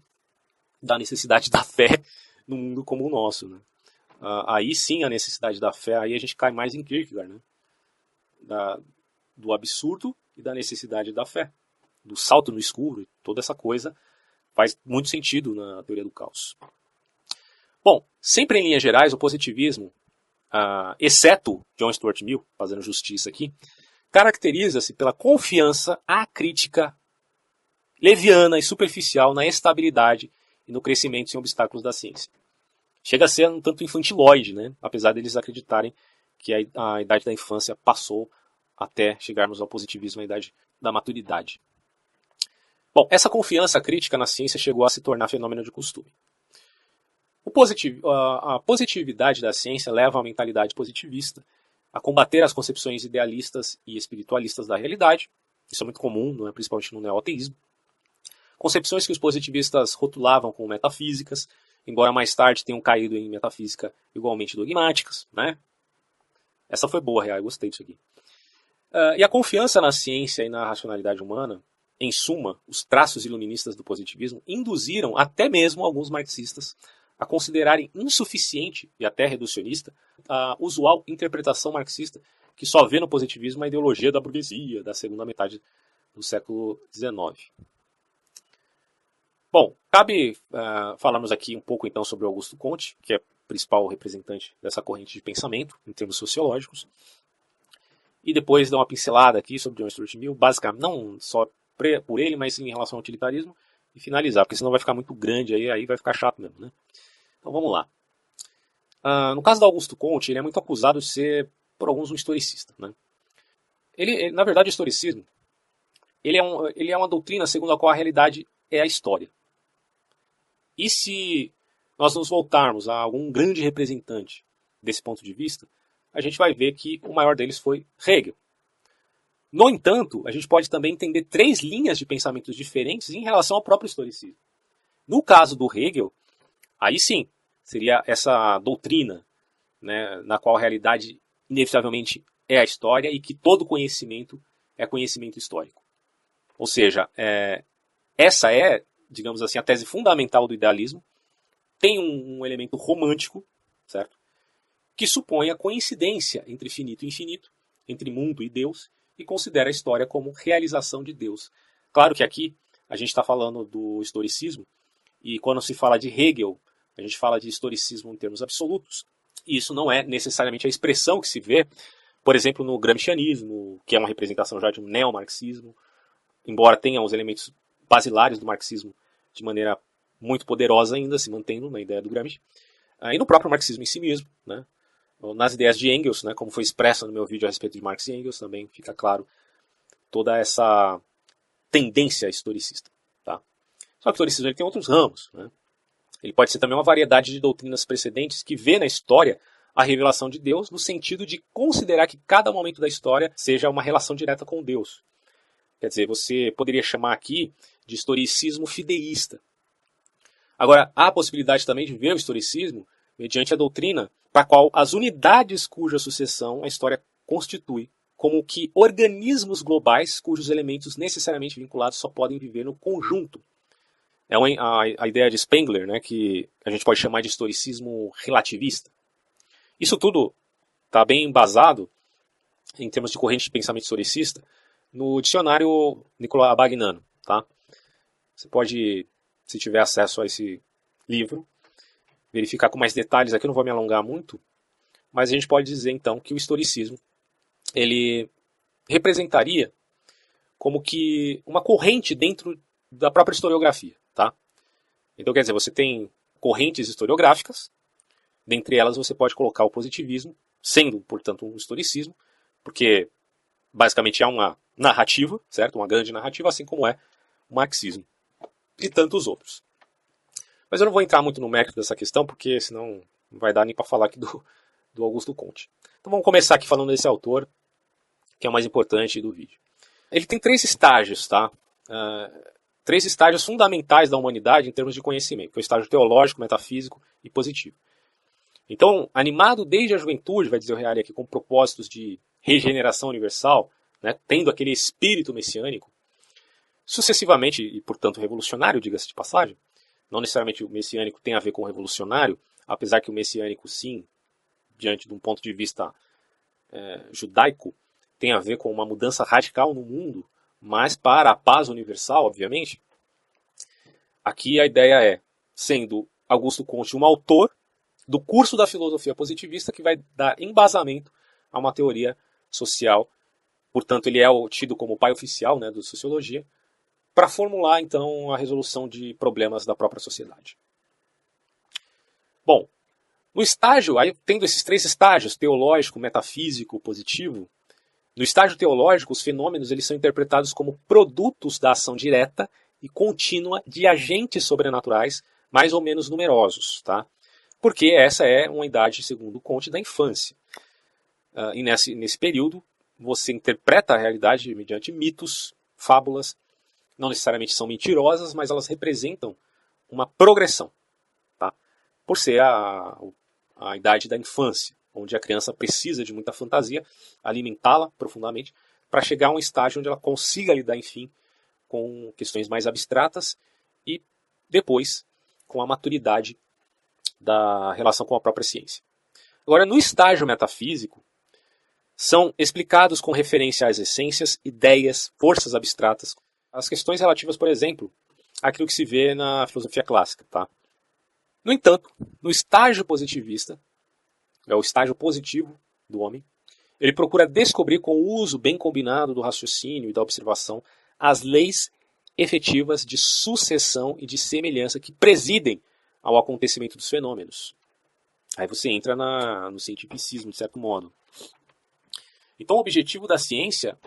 da necessidade da fé num mundo como o nosso, né? Aí sim a necessidade da fé, aí a gente cai mais em Kierkegaard, né? Do absurdo e da necessidade da fé, do salto no escuro, toda essa coisa faz muito sentido na teoria do caos. Bom, sempre em linhas gerais, o positivismo, exceto John Stuart Mill, fazendo justiça aqui, caracteriza-se pela confiança acrítica, leviana e superficial na estabilidade e no crescimento sem obstáculos da ciência. Chega a ser um tanto infantiloide, né? Apesar deles acreditarem que a idade da infância passou até chegarmos ao positivismo, a idade da maturidade. Bom, essa confiança crítica na ciência chegou a se tornar fenômeno de costume. A positividade da ciência leva à mentalidade positivista, a combater as concepções idealistas e espiritualistas da realidade. Isso é muito comum, não é? Principalmente no neoateísmo. Concepções que os positivistas rotulavam como metafísicas, embora mais tarde tenham caído em metafísica igualmente dogmáticas, né? Essa foi boa, real, eu gostei disso aqui. E a confiança na ciência e na racionalidade humana, em suma, os traços iluministas do positivismo, induziram até mesmo alguns marxistas a considerarem insuficiente e até reducionista a usual interpretação marxista que só vê no positivismo a ideologia da burguesia da segunda metade do século XIX. Bom, cabe falarmos aqui um pouco então sobre Augusto Comte, que é o principal representante dessa corrente de pensamento em termos sociológicos, e depois dar uma pincelada aqui sobre John Stuart Mill, basicamente não só por ele, mas em relação ao utilitarismo, e finalizar, porque senão vai ficar muito grande, aí vai ficar chato mesmo, né? Então vamos lá. No caso do Augusto Comte, ele é muito acusado de ser, por alguns, um historicista, né? Ele, na verdade, o historicismo ele é uma doutrina segundo a qual a realidade é a história. E se nós nos voltarmos a algum grande representante desse ponto de vista, a gente vai ver que o maior deles foi Hegel. No entanto, a gente pode também entender três linhas de pensamentos diferentes em relação ao próprio historicismo. No caso do Hegel, aí sim, seria essa doutrina, né, na qual a realidade inevitavelmente é a história e que todo conhecimento é conhecimento histórico. Ou seja, essa é, digamos assim, a tese fundamental do idealismo. Tem um elemento romântico, certo? Que supõe a coincidência entre finito e infinito, entre mundo e Deus, e considera a história como realização de Deus. Claro que aqui a gente está falando do historicismo, e quando se fala de Hegel, a gente fala de historicismo em termos absolutos, e isso não é necessariamente a expressão que se vê, por exemplo, no gramscianismo, que é uma representação já de um neomarxismo, embora tenha os elementos basilares do marxismo de maneira muito poderosa ainda, se mantendo na ideia do Gramsci, e no próprio marxismo em si mesmo, né? Nas ideias de Engels, né, como foi expresso no meu vídeo a respeito de Marx e Engels, também fica claro toda essa tendência historicista. Tá? Só que o historicismo ele tem outros ramos. Né? Ele pode ser também uma variedade de doutrinas precedentes que vê na história a revelação de Deus no sentido de considerar que cada momento da história seja uma relação direta com Deus. Quer dizer, você poderia chamar aqui de historicismo fideísta. Agora, há a possibilidade também de ver o historicismo mediante a doutrina para a qual as unidades cuja sucessão a história constitui, como que organismos globais cujos elementos necessariamente vinculados só podem viver no conjunto. É a ideia de Spengler, né, que a gente pode chamar de historicismo relativista. Isso tudo está bem embasado, em termos de corrente de pensamento historicista, no dicionário Nicolas Bagnano. Tá? Você pode, se tiver acesso a esse livro, verificar com mais detalhes aqui, eu não vou me alongar muito, mas a gente pode dizer então que o historicismo ele representaria como que uma corrente dentro da própria historiografia, tá? Então quer dizer, você tem correntes historiográficas, dentre elas você pode colocar o positivismo, sendo, portanto, um historicismo, porque basicamente é uma narrativa, certo? Uma grande narrativa, assim como é o marxismo e tantos outros. Mas eu não vou entrar muito no mérito dessa questão, porque senão não vai dar nem para falar aqui do Augusto Comte. Então vamos começar aqui falando desse autor, que é o mais importante do vídeo. Ele tem 3 estágios, tá? três estágios fundamentais da humanidade em termos de conhecimento, que é o estágio teológico, metafísico e positivo. Então, animado desde a juventude, vai dizer o Reale aqui, com propósitos de regeneração universal, né, tendo aquele espírito messiânico, sucessivamente, e portanto revolucionário, diga-se de passagem, não necessariamente o messiânico tem a ver com o revolucionário, apesar que o messiânico, sim, diante de um ponto de vista judaico, tem a ver com uma mudança radical no mundo, mas para a paz universal, obviamente. Aqui a ideia é, sendo Augusto Comte um autor do curso da filosofia positivista que vai dar embasamento a uma teoria social, portanto ele é tido como pai oficial, né, da sociologia, para formular então a resolução de problemas da própria sociedade. Bom, no estágio, aí tendo esses três estágios, teológico, metafísico, positivo, no estágio teológico, os fenômenos eles são interpretados como produtos da ação direta e contínua de agentes sobrenaturais mais ou menos numerosos, tá? Porque essa é uma idade, segundo Comte, da infância. E nesse período, você interpreta a realidade mediante mitos, fábulas, não necessariamente são mentirosas, mas elas representam uma progressão, tá? Por ser a idade da infância, onde a criança precisa de muita fantasia, alimentá-la profundamente, para chegar a um estágio onde ela consiga lidar, enfim, com questões mais abstratas e depois com a maturidade da relação com a própria ciência. Agora, no estágio metafísico, são explicados com referência às essências, ideias, forças abstratas, as questões relativas, por exemplo, àquilo que se vê na filosofia clássica, tá? No entanto, no estágio positivista, é o estágio positivo do homem, ele procura descobrir com o uso bem combinado do raciocínio e da observação as leis efetivas de sucessão e de semelhança que presidem ao acontecimento dos fenômenos. Aí você entra no cientificismo, de certo modo. Então o objetivo da ciência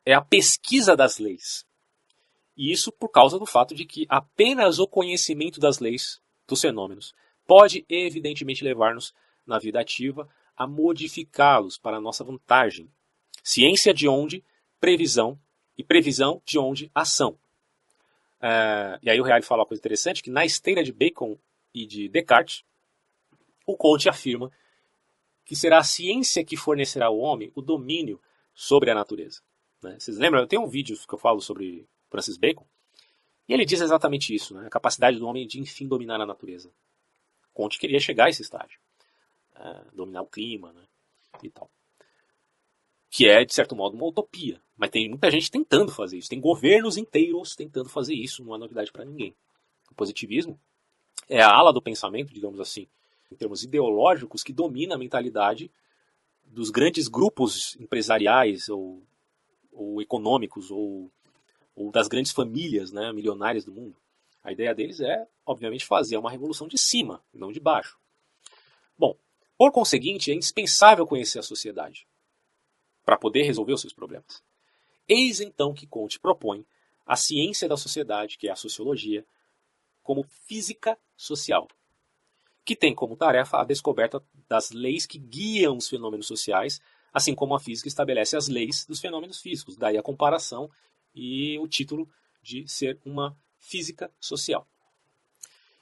é a pesquisa das leis. E isso por causa do fato de que apenas o conhecimento das leis, dos fenômenos, pode evidentemente levar-nos na vida ativa a modificá-los para a nossa vantagem. Ciência de onde previsão, e previsão de onde ação. E aí o Reale fala uma coisa interessante, que na esteira de Bacon e de Descartes, o Comte afirma que será a ciência que fornecerá ao homem o domínio sobre a natureza. Né? Vocês lembram? Eu tenho um vídeo que eu falo sobre Francis Bacon, e ele diz exatamente isso, né? A capacidade do homem de, enfim, dominar a natureza. Comte queria chegar a esse estágio. Dominar o clima, né? E tal. Que é, de certo modo, uma utopia. Mas tem muita gente tentando fazer isso. Tem governos inteiros tentando fazer isso. Não é novidade para ninguém. O positivismo é a ala do pensamento, digamos assim, em termos ideológicos, que domina a mentalidade dos grandes grupos empresariais ou econômicos ou das grandes famílias, né, milionárias do mundo. A ideia deles é, obviamente, fazer uma revolução de cima, não de baixo. Bom, por conseguinte, é indispensável conhecer a sociedade para poder resolver os seus problemas. Eis então que Comte propõe a ciência da sociedade, que é a sociologia, como física social, que tem como tarefa a descoberta das leis que guiam os fenômenos sociais, assim como a física estabelece as leis dos fenômenos físicos. Daí a comparação e o título de ser uma física social.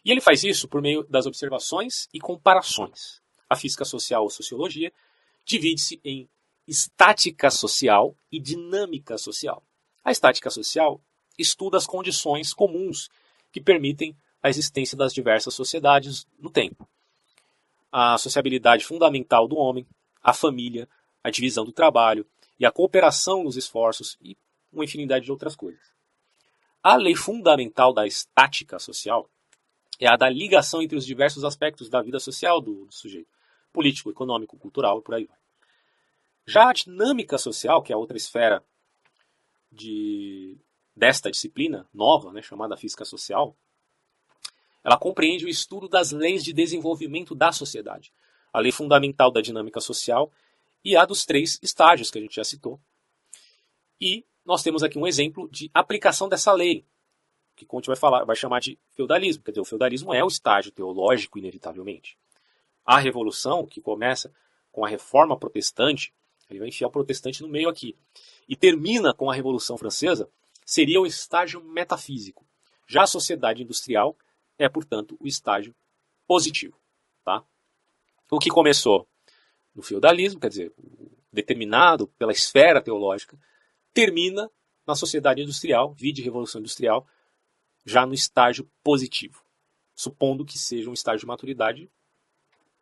E ele faz isso por meio das observações e comparações. A física social ou sociologia divide-se em estática social e dinâmica social. A estática social estuda as condições comuns que permitem a existência das diversas sociedades no tempo. A sociabilidade fundamental do homem, a família, a divisão do trabalho e a cooperação nos esforços e uma infinidade de outras coisas. A lei fundamental da estática social é a da ligação entre os diversos aspectos da vida social do sujeito, político, econômico, cultural e por aí vai. Já a dinâmica social, que é a outra esfera desta disciplina nova, né, chamada física social, ela compreende o estudo das leis de desenvolvimento da sociedade, a lei fundamental da dinâmica social e a dos três estágios que a gente já citou. E nós temos aqui um exemplo de aplicação dessa lei, que Comte vai chamar de feudalismo. Quer dizer, o feudalismo é o estágio teológico, inevitavelmente. A revolução, que começa com a reforma protestante, ele vai enfiar o protestante no meio aqui, e termina com a Revolução Francesa, seria o estágio metafísico. Já a sociedade industrial é, portanto, o estágio positivo. Tá? O que começou no feudalismo, quer dizer, determinado pela esfera teológica, termina na sociedade industrial, vide Revolução Industrial, já no estágio positivo, supondo que seja um estágio de maturidade,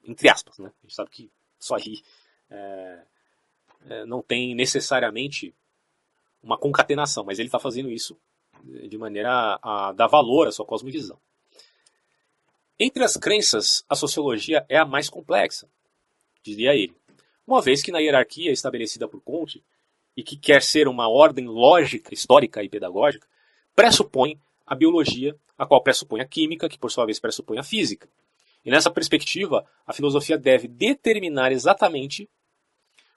entre aspas, né? A gente sabe que isso aí não tem necessariamente uma concatenação, mas ele está fazendo isso de maneira a dar valor à sua cosmovisão. Entre as crenças, a sociologia é a mais complexa, diria ele, uma vez que na hierarquia estabelecida por Comte, e que quer ser uma ordem lógica, histórica e pedagógica, pressupõe a biologia, a qual pressupõe a química, que por sua vez pressupõe a física. E nessa perspectiva, a filosofia deve determinar exatamente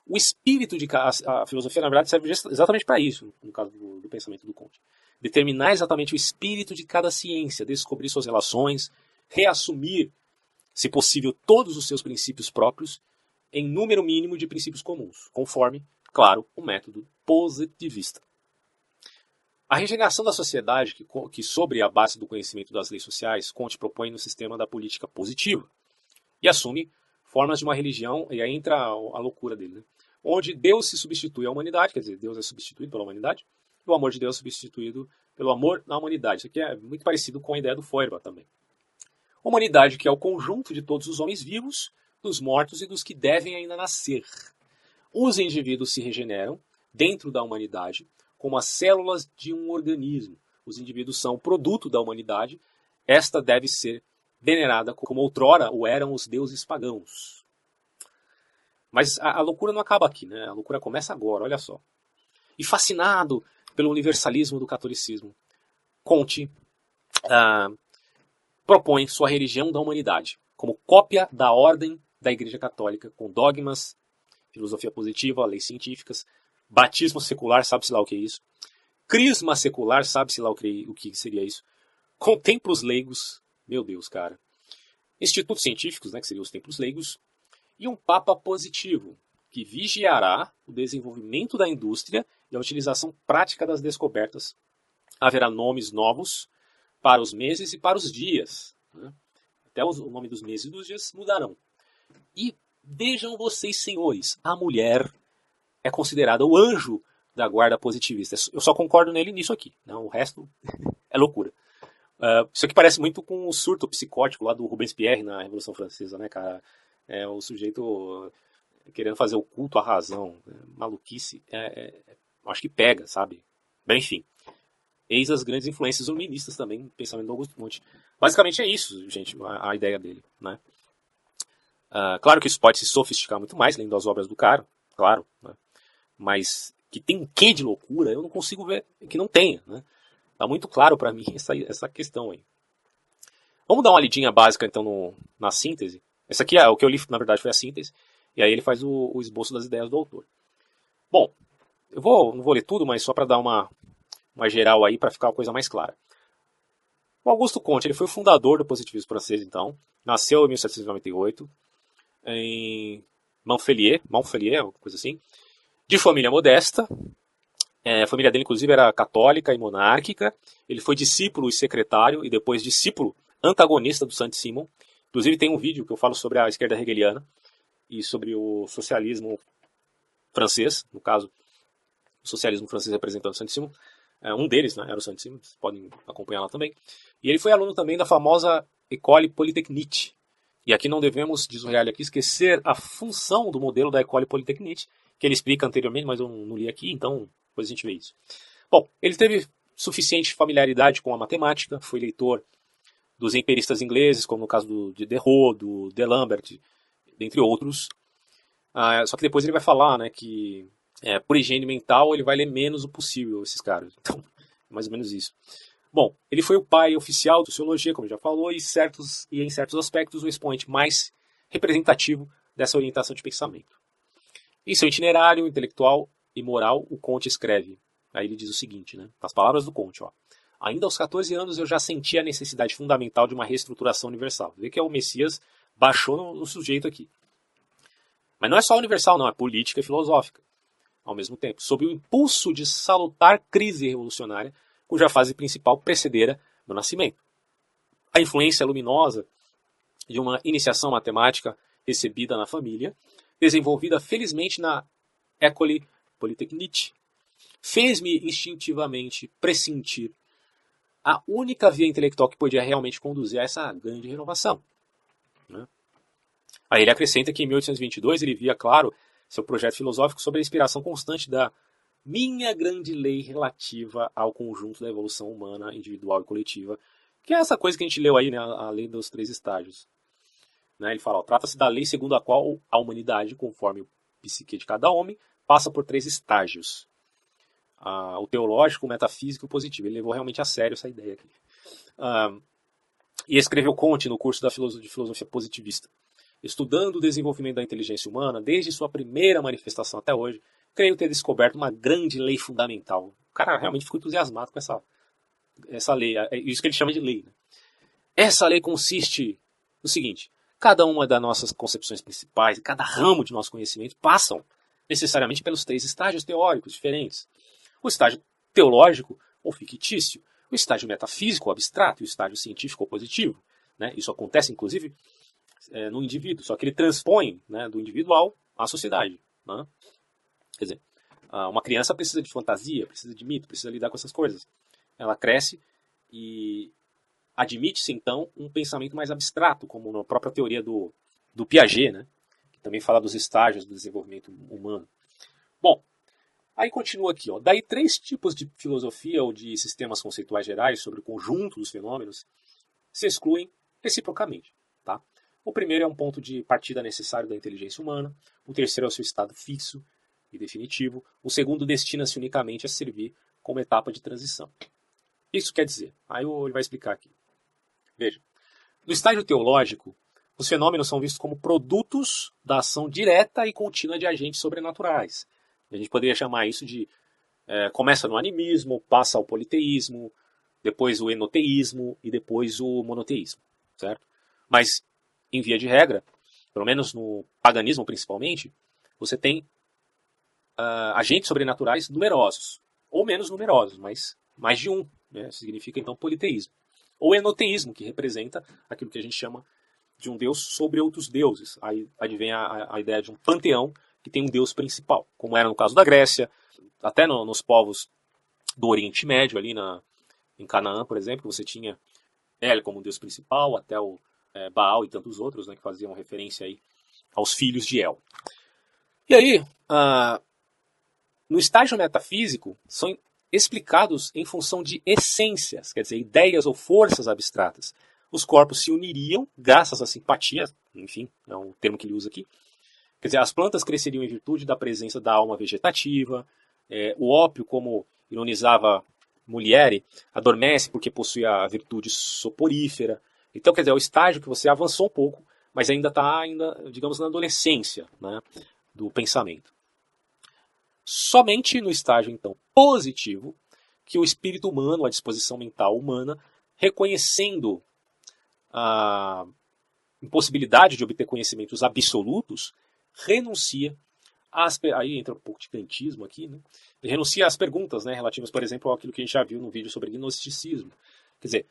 o espírito de cada... A filosofia, na verdade, serve exatamente para isso, no caso do pensamento do Comte. Determinar exatamente o espírito de cada ciência, descobrir suas relações, reassumir, se possível, todos os seus princípios próprios em número mínimo de princípios comuns, conforme, claro, o método positivista. A regeneração da sociedade, que sobre a base do conhecimento das leis sociais, Comte propõe no sistema da política positiva, e assume formas de uma religião, e aí entra a loucura dele, né? Onde Deus se substitui à humanidade, quer dizer, Deus é substituído pela humanidade, e o amor de Deus é substituído pelo amor na humanidade. Isso aqui é muito parecido com a ideia do Feuerbach também. Humanidade que é o conjunto de todos os homens vivos, dos mortos e dos que devem ainda nascer. Os indivíduos se regeneram dentro da humanidade como as células de um organismo. Os indivíduos são produto da humanidade. Esta deve ser venerada como outrora o eram os deuses pagãos. Mas a loucura não acaba aqui, né? A loucura começa agora, olha só. E fascinado pelo universalismo do catolicismo, Comte propõe sua religião da humanidade como cópia da ordem da Igreja Católica, com dogmas, filosofia positiva, leis científicas, batismo secular, sabe-se lá o que é isso, crisma secular, sabe-se lá o que seria isso, com templos leigos, meu Deus, cara, institutos científicos, né, que seriam os templos leigos, e um papa positivo, que vigiará o desenvolvimento da indústria e a utilização prática das descobertas. Haverá nomes novos para os meses e para os dias, né? Até o nome dos meses e dos dias mudarão. E vejam vocês, senhores, a mulher é considerada o anjo da guarda positivista. Eu só concordo nele nisso aqui. Não, o resto é loucura. Isso aqui parece muito com o surto psicótico lá do Robespierre na Revolução Francesa, né, cara? O sujeito querendo fazer o culto à razão. Maluquice. Acho que pega, sabe? Bem, enfim. Eis as grandes influências iluministas também, pensamento do Augusto Comte. Basicamente é isso, gente, a ideia dele, né? Claro que isso pode se sofisticar muito mais, lendo as obras do cara, claro, né? Mas que tem um quê de loucura, eu não consigo ver que não tenha, né? Tá muito claro para mim essa questão aí. Vamos dar uma lidinha básica, então, na síntese. Essa aqui, o que eu li, na verdade, foi a síntese, e aí ele faz o esboço das ideias do autor. Bom, não vou ler tudo, mas só para dar uma geral aí, para ficar uma coisa mais clara. O Augusto Comte, ele foi o fundador do positivismo francês, então. Nasceu em 1798, em Montpellier, uma coisa assim. De família modesta. A família dele, inclusive, era católica e monárquica. Ele foi discípulo e secretário, e depois discípulo antagonista do Saint-Simon. Inclusive, tem um vídeo que eu falo sobre a esquerda hegeliana e sobre o socialismo francês, no caso, o socialismo francês representando o Saint-Simon. Um deles, né, era o Saint-Simon, vocês podem acompanhar lá também. E ele foi aluno também da famosa École Polytechnique. E aqui não devemos, diz o Reale aqui, esquecer a função do modelo da École Polytechnique, que ele explica anteriormente, mas eu não li aqui, então depois a gente vê isso. Bom, ele teve suficiente familiaridade com a matemática, foi leitor dos empiristas ingleses, como no caso de Derrida, do D'Alembert, dentre outros. Só que depois ele vai falar, né, que por higiene mental ele vai ler menos o possível, esses caras. Então, é mais ou menos isso. Bom, ele foi o pai oficial da sociologia, como já falou, e em certos aspectos o expoente mais representativo dessa orientação de pensamento. Em seu itinerário intelectual e moral, o Comte escreve, aí ele diz o seguinte, né, nas palavras do Comte, ó, ainda aos 14 anos eu já sentia a necessidade fundamental de uma reestruturação universal. Vê que o Messias baixou no sujeito aqui. Mas não é só universal, não, é política e filosófica. ao mesmo tempo, sob o impulso de salutar crise revolucionária, cuja fase principal precedera no nascimento. A influência luminosa de uma iniciação matemática recebida na família, desenvolvida felizmente na École Polytechnique, fez-me instintivamente pressentir a única via intelectual que podia realmente conduzir a essa grande renovação. Né? Aí ele acrescenta que em 1822 ele via, claro, seu projeto filosófico sobre a inspiração constante da minha grande lei relativa ao conjunto da evolução humana, individual e coletiva, que é essa coisa que a gente leu aí, né, a lei dos 3 estágios. Né? Ele fala, trata-se da lei segundo a qual a humanidade, conforme o psique de cada homem, passa por 3 estágios. O teológico, o metafísico e o positivo. Ele levou realmente a sério essa ideia aqui. E escreveu Comte no curso de filosofia positivista. Estudando o desenvolvimento da inteligência humana, desde sua primeira manifestação até hoje, creio ter descoberto uma grande lei fundamental. O cara realmente ficou entusiasmado com essa lei, é isso que ele chama de lei. Né? Essa lei consiste no seguinte, cada uma das nossas concepções principais, cada ramo de nosso conhecimento, passam necessariamente pelos 3 estágios teóricos diferentes. O estágio teológico ou fictício, o estágio metafísico ou abstrato e o estágio científico ou positivo. Né? Isso acontece, inclusive, no indivíduo, só que ele transpõe, né, do individual à sociedade. Né? Quer dizer, uma criança precisa de fantasia, precisa de mito, precisa lidar com essas coisas. Ela cresce e admite-se, então, um pensamento mais abstrato, como na própria teoria do Piaget, né? Que também fala dos estágios do desenvolvimento humano. Bom, aí continua aqui. Ó. Daí 3 tipos de filosofia ou de sistemas conceituais gerais sobre o conjunto dos fenômenos se excluem reciprocamente. Tá? O primeiro é um ponto de partida necessário da inteligência humana, o terceiro é o seu estado fixo e definitivo, o segundo destina-se unicamente a servir como etapa de transição. Isso quer dizer, aí ele vai explicar aqui. Veja, no estágio teológico, os fenômenos são vistos como produtos da ação direta e contínua de agentes sobrenaturais. A gente poderia chamar isso de, começa no animismo, passa ao politeísmo, depois o enoteísmo e depois o monoteísmo. Certo? Mas, em via de regra, pelo menos no paganismo principalmente, você tem agentes sobrenaturais numerosos, ou menos numerosos, mas mais de um. Né? Significa, então, politeísmo. Ou enoteísmo, que representa aquilo que a gente chama de um deus sobre outros deuses. Aí advém a ideia de um panteão que tem um deus principal, como era no caso da Grécia, até nos povos do Oriente Médio, ali em Canaã, por exemplo, você tinha El como deus principal, até o Baal e tantos outros, né, que faziam referência aí aos filhos de El. E aí, no estágio metafísico, são explicados em função de essências, quer dizer, ideias ou forças abstratas. Os corpos se uniriam graças à simpatia, enfim, é um termo que ele usa aqui. Quer dizer, as plantas cresceriam em virtude da presença da alma vegetativa, o ópio, como ironizava Molière, adormece porque possui a virtude soporífera. Então, quer dizer, é o estágio que você avançou um pouco, mas ainda está, digamos, na adolescência, né, do pensamento. Somente no estágio, então, positivo, que o espírito humano, a disposição mental humana, reconhecendo a impossibilidade de obter conhecimentos absolutos, renuncia aí entra um pouco de kantismo aqui, né? Renuncia às perguntas, né, relativas, por exemplo, àquilo que a gente já viu no vídeo sobre gnosticismo. Quer dizer,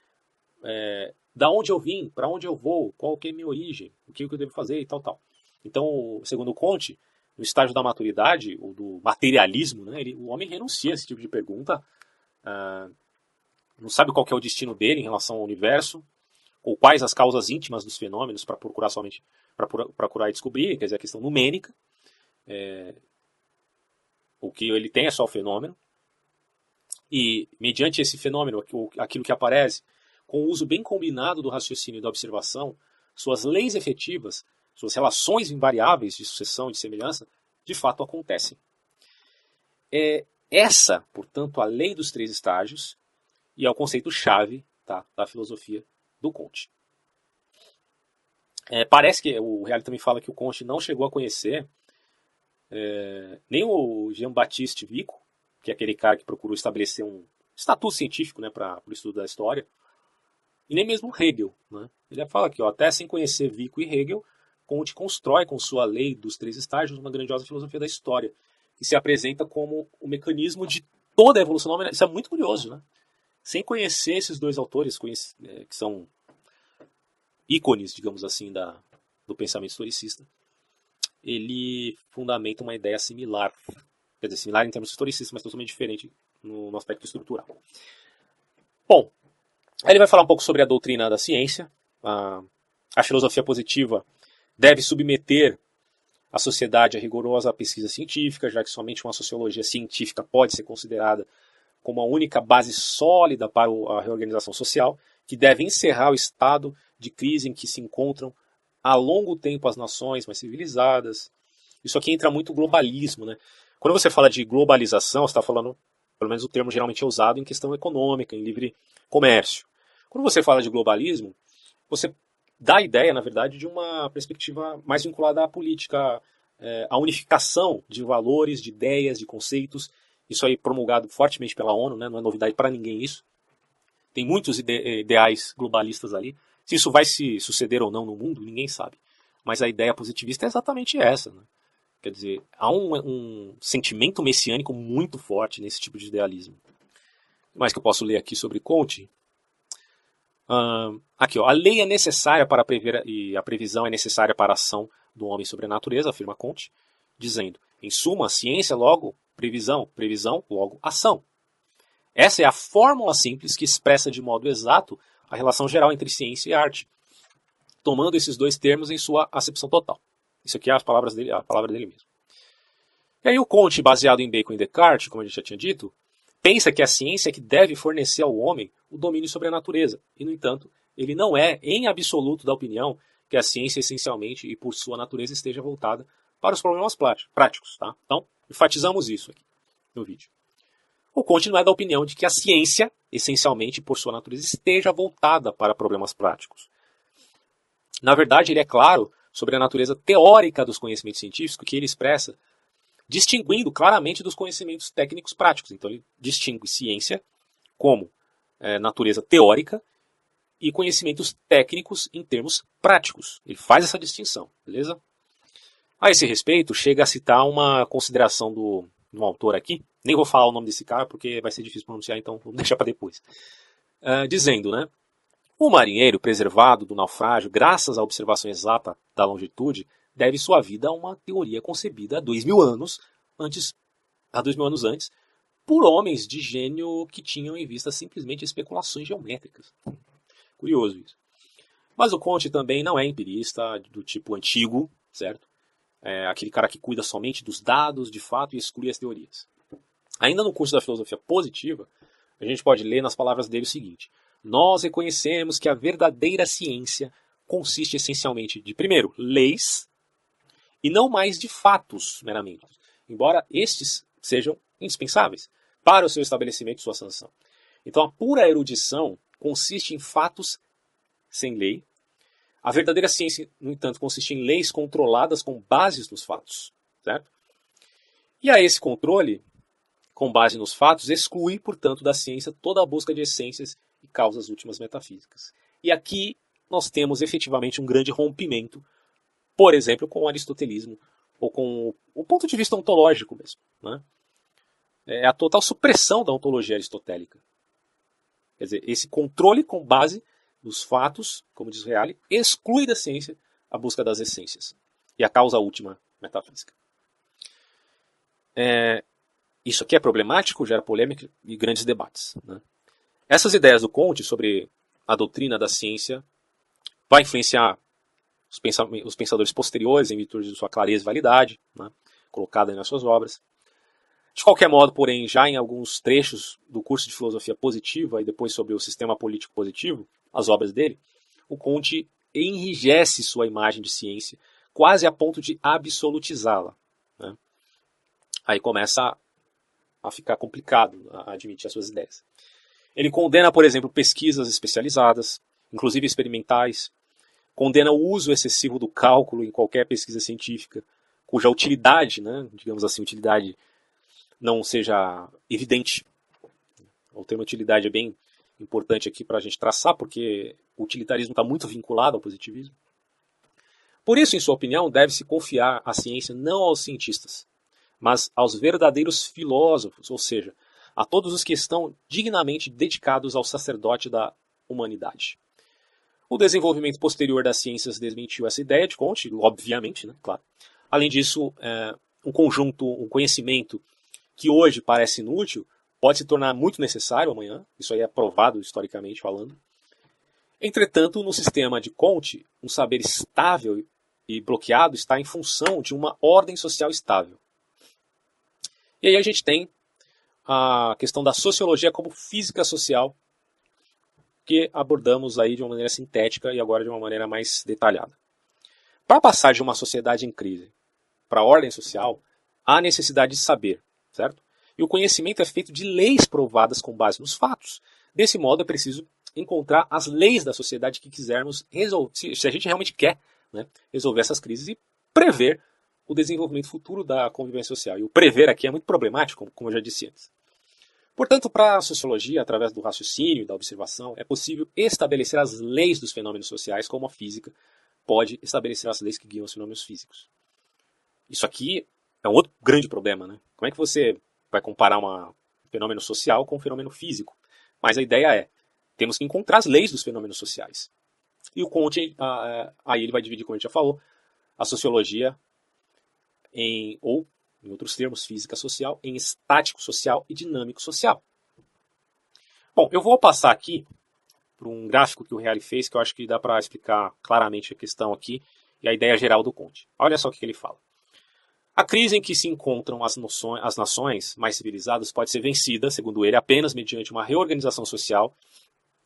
da onde eu vim, para onde eu vou, qual que é a minha origem, o que eu devo fazer e tal, tal. Então, segundo Comte, no estágio da maturidade, ou do materialismo, né, o homem renuncia a esse tipo de pergunta, não sabe qual que é o destino dele em relação ao universo, ou quais as causas íntimas dos fenômenos para procurar somente, para procurar e descobrir, quer dizer, a questão numérica. O que ele tem é só o fenômeno, e mediante esse fenômeno, aquilo que aparece, com o uso bem combinado do raciocínio e da observação, suas leis efetivas, suas relações invariáveis de sucessão e de semelhança, de fato acontecem. Essa, portanto, a lei dos 3 estágios, e é o conceito-chave, tá, da filosofia do Comte. Parece que o Reale também fala que o Comte não chegou a conhecer nem o Jean-Baptiste Vico, que é aquele cara que procurou estabelecer um estatuto científico, né, para o estudo da história, e nem mesmo Hegel. Né? Ele fala aqui, até sem conhecer Vico e Hegel, Comte constrói com sua lei dos 3 estágios uma grandiosa filosofia da história, e se apresenta como o mecanismo de toda a evolução da humanidade. Isso é muito curioso, né? Sem conhecer esses dois autores, que são ícones, digamos assim, do pensamento historicista, ele fundamenta uma ideia similar. Quer dizer, similar em termos historicistas, mas totalmente diferente no aspecto estrutural. Bom, aí ele vai falar um pouco sobre a doutrina da ciência. A filosofia positiva deve submeter a sociedade a rigorosa pesquisa científica, já que somente uma sociologia científica pode ser considerada como a única base sólida para a reorganização social, que deve encerrar o estado de crise em que se encontram há longo tempo as nações mais civilizadas. Isso aqui entra muito globalismo, né? Quando você fala de globalização, você está falando, pelo menos o termo geralmente é usado em questão econômica, em livre comércio. Quando você fala de globalismo, você dá a ideia, na verdade, de uma perspectiva mais vinculada à política, à unificação de valores, de ideias, de conceitos. Isso aí promulgado fortemente pela ONU, né? Não é novidade para ninguém isso. Tem muitos ideais globalistas ali. Se isso vai se suceder ou não no mundo, ninguém sabe. Mas a ideia positivista é exatamente essa, né? Quer dizer, há um sentimento messiânico muito forte nesse tipo de idealismo. O mais que eu posso ler aqui sobre Comte? Aqui, ó, a lei é necessária para prever e a previsão é necessária para a ação do homem sobre a natureza, afirma Comte, dizendo, em suma, ciência, logo previsão, previsão, logo ação. Essa é a fórmula simples que expressa de modo exato a relação geral entre ciência e arte, tomando esses dois termos em sua acepção total. Isso aqui é a palavra dele mesmo. E aí o Comte, baseado em Bacon e Descartes, como a gente já tinha dito, pensa que a ciência é que deve fornecer ao homem o domínio sobre a natureza. E, no entanto, ele não é, em absoluto, da opinião que a ciência essencialmente e por sua natureza esteja voltada para os problemas práticos. Tá? Então, enfatizamos isso aqui no vídeo. O Comte não é da opinião de que a ciência, essencialmente por sua natureza, esteja voltada para problemas práticos. Na verdade, ele é claro sobre a natureza teórica dos conhecimentos científicos que ele expressa, distinguindo claramente dos conhecimentos técnicos práticos. Então ele distingue ciência como natureza teórica e conhecimentos técnicos em termos práticos. Ele faz essa distinção, beleza? A esse respeito, chega a citar uma consideração do autor aqui, nem vou falar o nome desse cara porque vai ser difícil pronunciar, então vamos deixar para depois. Dizendo, né? O marinheiro, preservado do naufrágio, graças à observação exata da longitude, deve sua vida a uma teoria concebida há 2000 anos antes, por homens de gênio que tinham em vista simplesmente especulações geométricas. Curioso isso. Mas o Comte também não é empirista do tipo antigo, certo? É aquele cara que cuida somente dos dados, de fato, e exclui as teorias. Ainda no curso da filosofia positiva, a gente pode ler nas palavras dele o seguinte: nós reconhecemos que a verdadeira ciência consiste essencialmente de, primeiro, leis, e não mais de fatos, meramente, embora estes sejam indispensáveis para o seu estabelecimento e sua sanção. Então, a pura erudição consiste em fatos sem lei. A verdadeira ciência, no entanto, consiste em leis controladas com bases nos fatos, certo? E a esse controle, com base nos fatos, exclui, portanto, da ciência toda a busca de essências e causas últimas metafísicas. E aqui nós temos efetivamente um grande rompimento, por exemplo, com o aristotelismo, ou com o ponto de vista ontológico mesmo. Né? É a total supressão da ontologia aristotélica. Quer dizer, esse controle com base nos fatos, como diz Reale, exclui da ciência a busca das essências e a causa última metafísica. Isso aqui é problemático, gera polêmica e grandes debates. Né? Essas ideias do Comte sobre a doutrina da ciência vai influenciar os pensadores posteriores em virtude de sua clareza e validade, né, colocada nas suas obras. De qualquer modo, porém, já em alguns trechos do curso de filosofia positiva e depois sobre o sistema político positivo, as obras dele, o Comte enrijece sua imagem de ciência quase a ponto de absolutizá-la. Né? Aí começa a ficar complicado a admitir as suas ideias. Ele condena, por exemplo, pesquisas especializadas, inclusive experimentais, condena o uso excessivo do cálculo em qualquer pesquisa científica, cuja utilidade, né, digamos assim, utilidade não seja evidente. O termo utilidade é bem importante aqui para a gente traçar, porque o utilitarismo está muito vinculado ao positivismo. Por isso, em sua opinião, deve-se confiar a ciência não aos cientistas, mas aos verdadeiros filósofos, ou seja, a todos os que estão dignamente dedicados ao sacerdote da humanidade. O desenvolvimento posterior das ciências desmentiu essa ideia de Comte, obviamente, né? Claro. Além disso, um conhecimento que hoje parece inútil, pode se tornar muito necessário amanhã, isso aí é provado historicamente falando. Entretanto, no sistema de Comte, um saber estável e bloqueado está em função de uma ordem social estável. E aí a gente tem a questão da sociologia como física social, que abordamos aí de uma maneira sintética e agora de uma maneira mais detalhada. Para passar de uma sociedade em crise para a ordem social, há necessidade de saber, certo? E o conhecimento é feito de leis provadas com base nos fatos. Desse modo, é preciso encontrar as leis da sociedade que quisermos resolver, se a gente realmente quer, né, resolver essas crises e prever o desenvolvimento futuro da convivência social. E o prever aqui é muito problemático, como eu já disse antes. Portanto, para a sociologia, através do raciocínio e da observação, é possível estabelecer as leis dos fenômenos sociais, como a física pode estabelecer as leis que guiam os fenômenos físicos. Isso aqui é um outro grande problema, né? Como é que você vai comparar um fenômeno social com um fenômeno físico? Mas a ideia é, temos que encontrar as leis dos fenômenos sociais. E o Comte, aí ele vai dividir, como a gente já falou, a sociologia ou, em outros termos, física social, em estático social e dinâmico social. Bom, eu vou passar aqui por um gráfico que o Reale fez, que eu acho que dá para explicar claramente a questão aqui e a ideia geral do Comte. Olha só o que ele fala. A crise em que se encontram as nações mais civilizadas pode ser vencida, segundo ele, apenas mediante uma reorganização social,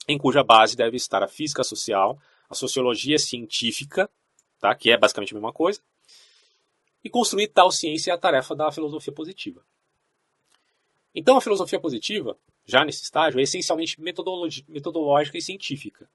em cuja base deve estar a física social, a sociologia científica, tá, que é basicamente a mesma coisa, e construir tal ciência é a tarefa da filosofia positiva. Então a filosofia positiva, já nesse estágio, é essencialmente metodológica e científica.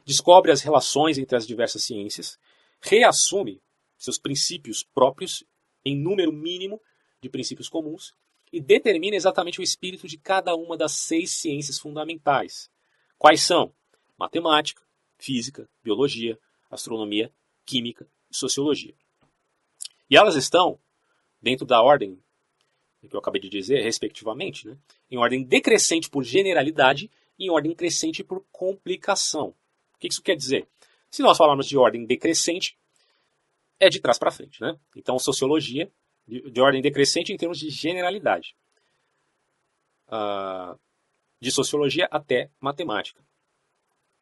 Descobre as relações entre as diversas ciências, reassume seus princípios próprios em número mínimo de princípios comuns e determina exatamente o espírito de cada uma das 6 ciências fundamentais. Quais são? Matemática, física, biologia, astronomia, química e sociologia. E elas estão dentro da ordem que eu acabei de dizer, respectivamente, né? Em ordem decrescente por generalidade e em ordem crescente por complicação. O que isso quer dizer? Se nós falarmos de ordem decrescente, é de trás para frente, né? Então, sociologia de ordem decrescente em termos de generalidade. De sociologia até matemática.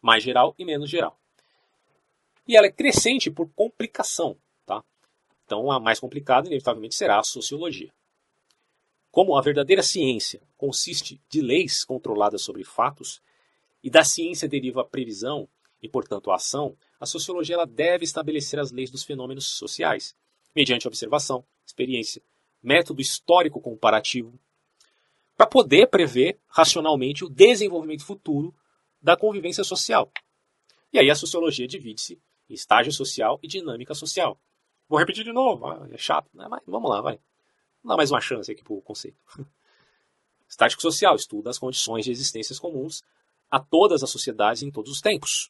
Mais geral e menos geral. E ela é crescente por complicação, tá? Então, a mais complicada, inevitavelmente, será a sociologia. Como a verdadeira ciência consiste de leis controladas sobre fatos, e da ciência deriva a previsão e, portanto, a ação, a sociologia ela deve estabelecer as leis dos fenômenos sociais, mediante observação, experiência, método histórico comparativo, para poder prever racionalmente o desenvolvimento futuro da convivência social. E aí a sociologia divide-se em estágio social e dinâmica social. Vou repetir de novo, é chato, né? Mas vamos lá, vai. Vamos dar mais uma chance aqui para o conceito. Estático social estuda as condições de existências comuns a todas as sociedades em todos os tempos.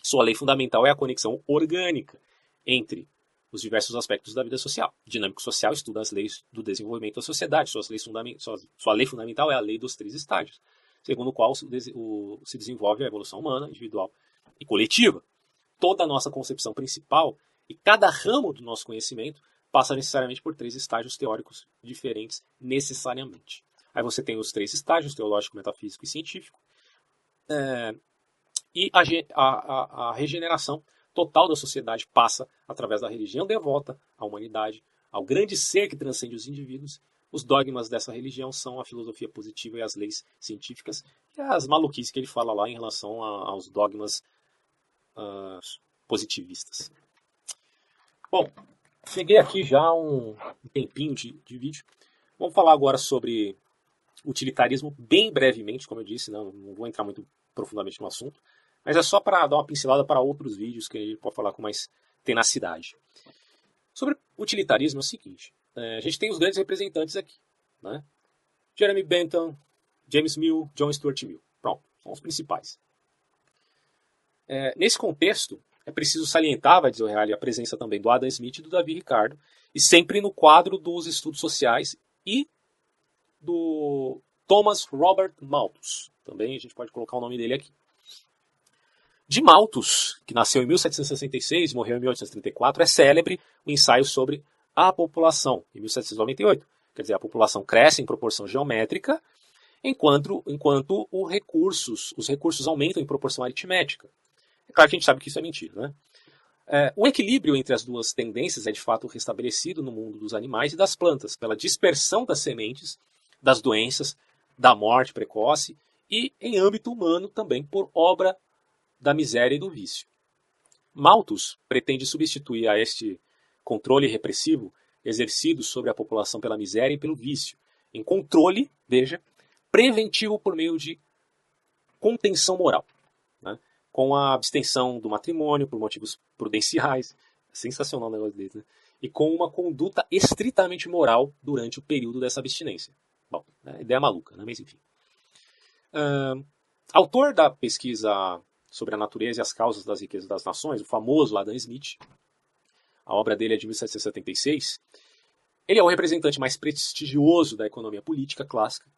Sua lei fundamental é a conexão orgânica entre os diversos aspectos da vida social. Dinâmico social estuda as leis do desenvolvimento da sociedade. Sua lei fundamental é a lei dos 3 estágios, segundo o qual se desenvolve a evolução humana, individual e coletiva. Toda a nossa concepção principal e cada ramo do nosso conhecimento passa necessariamente por 3 estágios teóricos diferentes, necessariamente. Aí você tem os 3 estágios, teológico, metafísico e científico. E a regeneração total da sociedade passa através da religião devota à humanidade, ao grande ser que transcende os indivíduos. Os dogmas dessa religião são a filosofia positiva e as leis científicas, e as maluquices que ele fala lá em relação aos dogmas positivistas. Bom, peguei aqui já um tempinho de vídeo. Vamos falar agora sobre utilitarismo bem brevemente, como eu disse, não vou entrar muito profundamente no assunto, mas é só para dar uma pincelada para outros vídeos que a gente pode falar com mais tenacidade. Sobre utilitarismo é o seguinte, a gente tem os grandes representantes aqui, né? Jeremy Bentham, James Mill, John Stuart Mill. Pronto, são os principais. Nesse contexto, é preciso salientar, vai dizer o Reale, a presença também do Adam Smith e do Davi Ricardo, e sempre no quadro dos estudos sociais e do Thomas Robert Malthus. Também a gente pode colocar o nome dele aqui. De Malthus, que nasceu em 1766 e morreu em 1834, é célebre o ensaio sobre a população, em 1798. Quer dizer, a população cresce em proporção geométrica, enquanto os recursos aumentam em proporção aritmética. É claro que a gente sabe que isso é mentira, né? O equilíbrio entre as duas tendências é de fato restabelecido no mundo dos animais e das plantas, pela dispersão das sementes, das doenças, da morte precoce e, em âmbito humano, também por obra da miséria e do vício. Malthus pretende substituir a este controle repressivo exercido sobre a população pela miséria e pelo vício, em controle, veja, preventivo por meio de contenção moral, né? Com a abstenção do matrimônio por motivos prudenciais, sensacional o negócio dele, né? E com uma conduta estritamente moral durante o período dessa abstinência. Bom, ideia maluca, né? Mas enfim. Autor da pesquisa sobre a natureza e as causas das riquezas das nações, o famoso Adam Smith, a obra dele é de 1776, ele é o representante mais prestigioso da economia política clássica,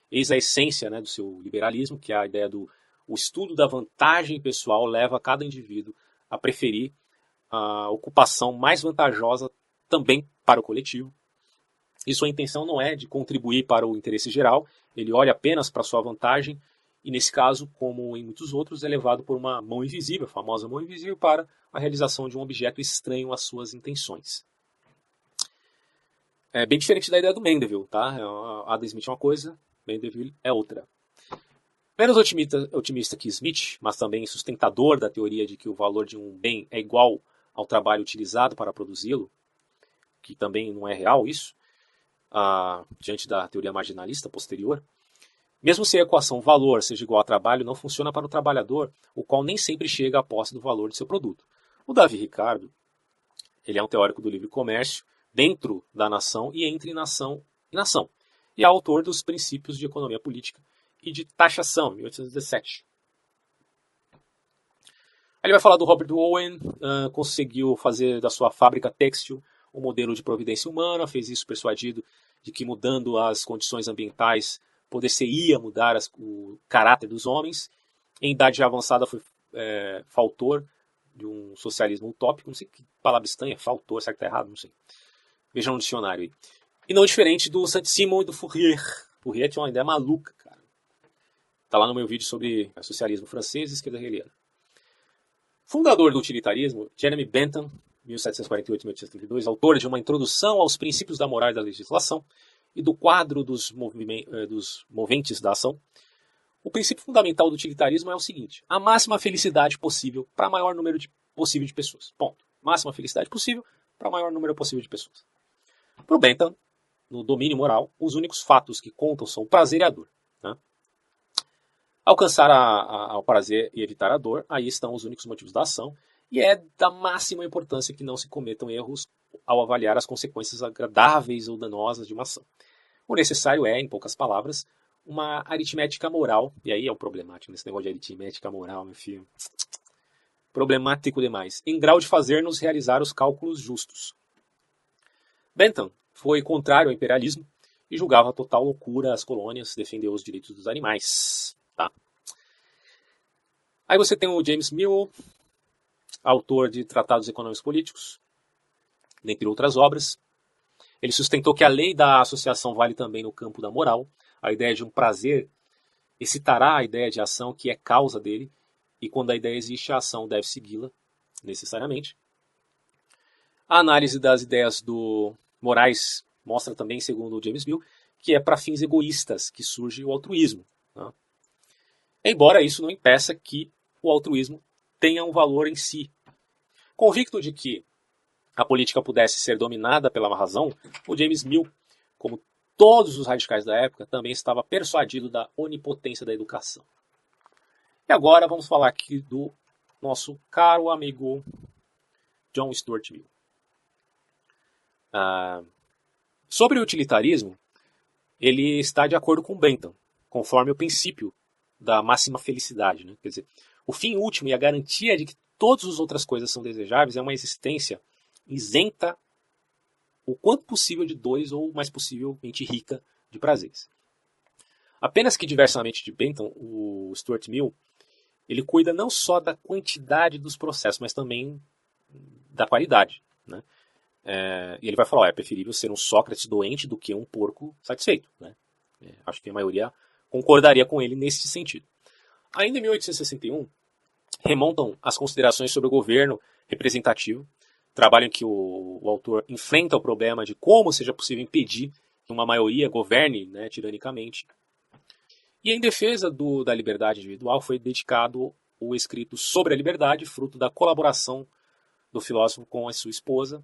eis a essência, né, do seu liberalismo, que é a ideia do o estudo da vantagem pessoal leva cada indivíduo a preferir a ocupação mais vantajosa também para o coletivo. E sua intenção não é de contribuir para o interesse geral, ele olha apenas para a sua vantagem e, nesse caso, como em muitos outros, é levado por uma mão invisível, a famosa mão invisível, para a realização de um objeto estranho às suas intenções. É bem diferente da ideia do Mandeville, tá? Adam Smith é uma coisa, Mandeville é outra. Menos otimista que Smith, mas também sustentador da teoria de que o valor de um bem é igual ao trabalho utilizado para produzi-lo, que também não é real isso, diante da teoria marginalista posterior. Mesmo se a equação valor seja igual a trabalho, não funciona para o trabalhador, o qual nem sempre chega à posse do valor de seu produto. O Davi Ricardo, ele é um teórico do livre comércio, dentro da nação e entre nação e nação, e é autor dos princípios de economia política e de taxação, em 1817. Ele vai falar do Robert Owen, conseguiu fazer da sua fábrica têxtil um modelo de providência humana, fez isso persuadido de que mudando as condições ambientais poder-se-ia mudar o caráter dos homens. Em idade já avançada foi fautor de um socialismo utópico, não sei que palavra estranha, fautor, será que está errado? Não sei. Vejam no dicionário aí. E não diferente do Saint-Simon e do Fourier. Fourier tinha uma ideia maluca, cara. Está lá no meu vídeo sobre socialismo francês e esquerda hegeliana. Fundador do utilitarismo, Jeremy Bentham, 1748-1832, autor de uma introdução aos princípios da moral e da legislação e do quadro dos moventes da ação, o princípio fundamental do utilitarismo é o seguinte: a máxima felicidade possível para o maior número possível de pessoas. Ponto. Máxima felicidade possível para o maior número possível de pessoas. Para o Bentham, no domínio moral, os únicos fatos que contam são o prazer e a dor. Né? Alcançar ao prazer e evitar a dor, aí estão os únicos motivos da ação, e é da máxima importância que não se cometam erros ao avaliar as consequências agradáveis ou danosas de uma ação. O necessário é, em poucas palavras, uma aritmética moral, e aí é o problemático nesse negócio de aritmética moral, meu filho. Problemático demais, em grau de fazer-nos realizar os cálculos justos. Bentham foi contrário ao imperialismo e julgava total loucura as colônias, defendeu os direitos dos animais. Tá? Aí você tem o James Mill, autor de Tratados Econômicos Políticos, dentre outras obras. Ele sustentou que a lei da associação vale também no campo da moral. A ideia de um prazer excitará a ideia de ação que é causa dele, e quando a ideia existe, a ação deve segui-la, necessariamente. A análise das ideias morais mostra também, segundo o James Mill, que é para fins egoístas que surge o altruísmo. Né? Embora isso não impeça que o altruísmo tenha um valor em si. Convicto de que a política pudesse ser dominada pela razão, o James Mill, como todos os radicais da época, também estava persuadido da onipotência da educação. E agora vamos falar aqui do nosso caro amigo John Stuart Mill. Sobre o utilitarismo, ele está de acordo com Bentham, conforme o princípio da máxima felicidade. Né? Quer dizer, o fim último e a garantia de que todas as outras coisas são desejáveis é uma existência isenta o quanto possível de dois ou mais possivelmente rica de prazeres. Apenas que diversamente de Bentham, o Stuart Mill, ele cuida não só da quantidade dos processos, mas também da qualidade, né? E ele vai falar, é preferível ser um Sócrates doente do que um porco satisfeito, né? Acho que a maioria concordaria com ele nesse sentido. Ainda em 1861, remontam as considerações sobre o governo representativo, trabalho em que o autor enfrenta o problema de como seja possível impedir que uma maioria governe, né, tiranicamente. E em defesa da liberdade individual foi dedicado o escrito Sobre a Liberdade, fruto da colaboração do filósofo com a sua esposa,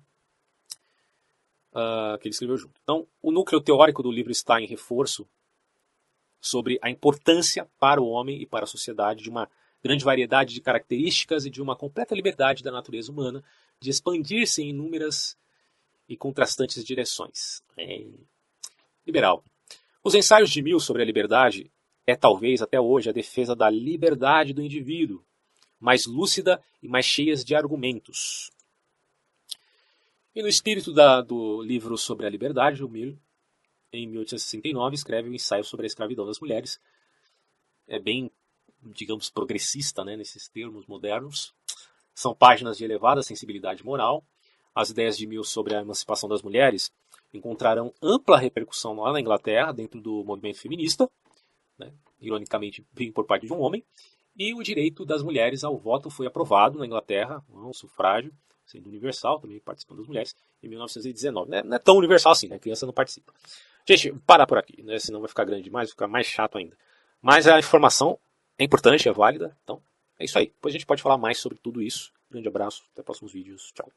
que ele escreveu junto. Então, o núcleo teórico do livro está em reforço sobre a importância para o homem e para a sociedade de uma grande variedade de características e de uma completa liberdade da natureza humana de expandir-se em inúmeras e contrastantes direções. Liberal. Os ensaios de Mill sobre a liberdade é talvez até hoje a defesa da liberdade do indivíduo, mais lúcida e mais cheia de argumentos. E no espírito do livro sobre a liberdade, o Mill, em 1869, escreve um ensaio sobre a escravidão das mulheres. É bem, digamos, progressista, né, nesses termos modernos. São páginas de elevada sensibilidade moral. As ideias de Mill sobre a emancipação das mulheres encontrarão ampla repercussão lá na Inglaterra, dentro do movimento feminista, né, ironicamente, vindo por parte de um homem. E o direito das mulheres ao voto foi aprovado na Inglaterra, o sufrágio, sendo universal, também participando das mulheres, em 1919. Não é tão universal assim, né? A criança não participa. Gente, parar por aqui, né? Senão vai ficar grande demais, vai ficar mais chato ainda. Mas a informação é importante, é válida, então é isso aí. Depois a gente pode falar mais sobre tudo isso. Grande abraço, até próximos vídeos, tchau.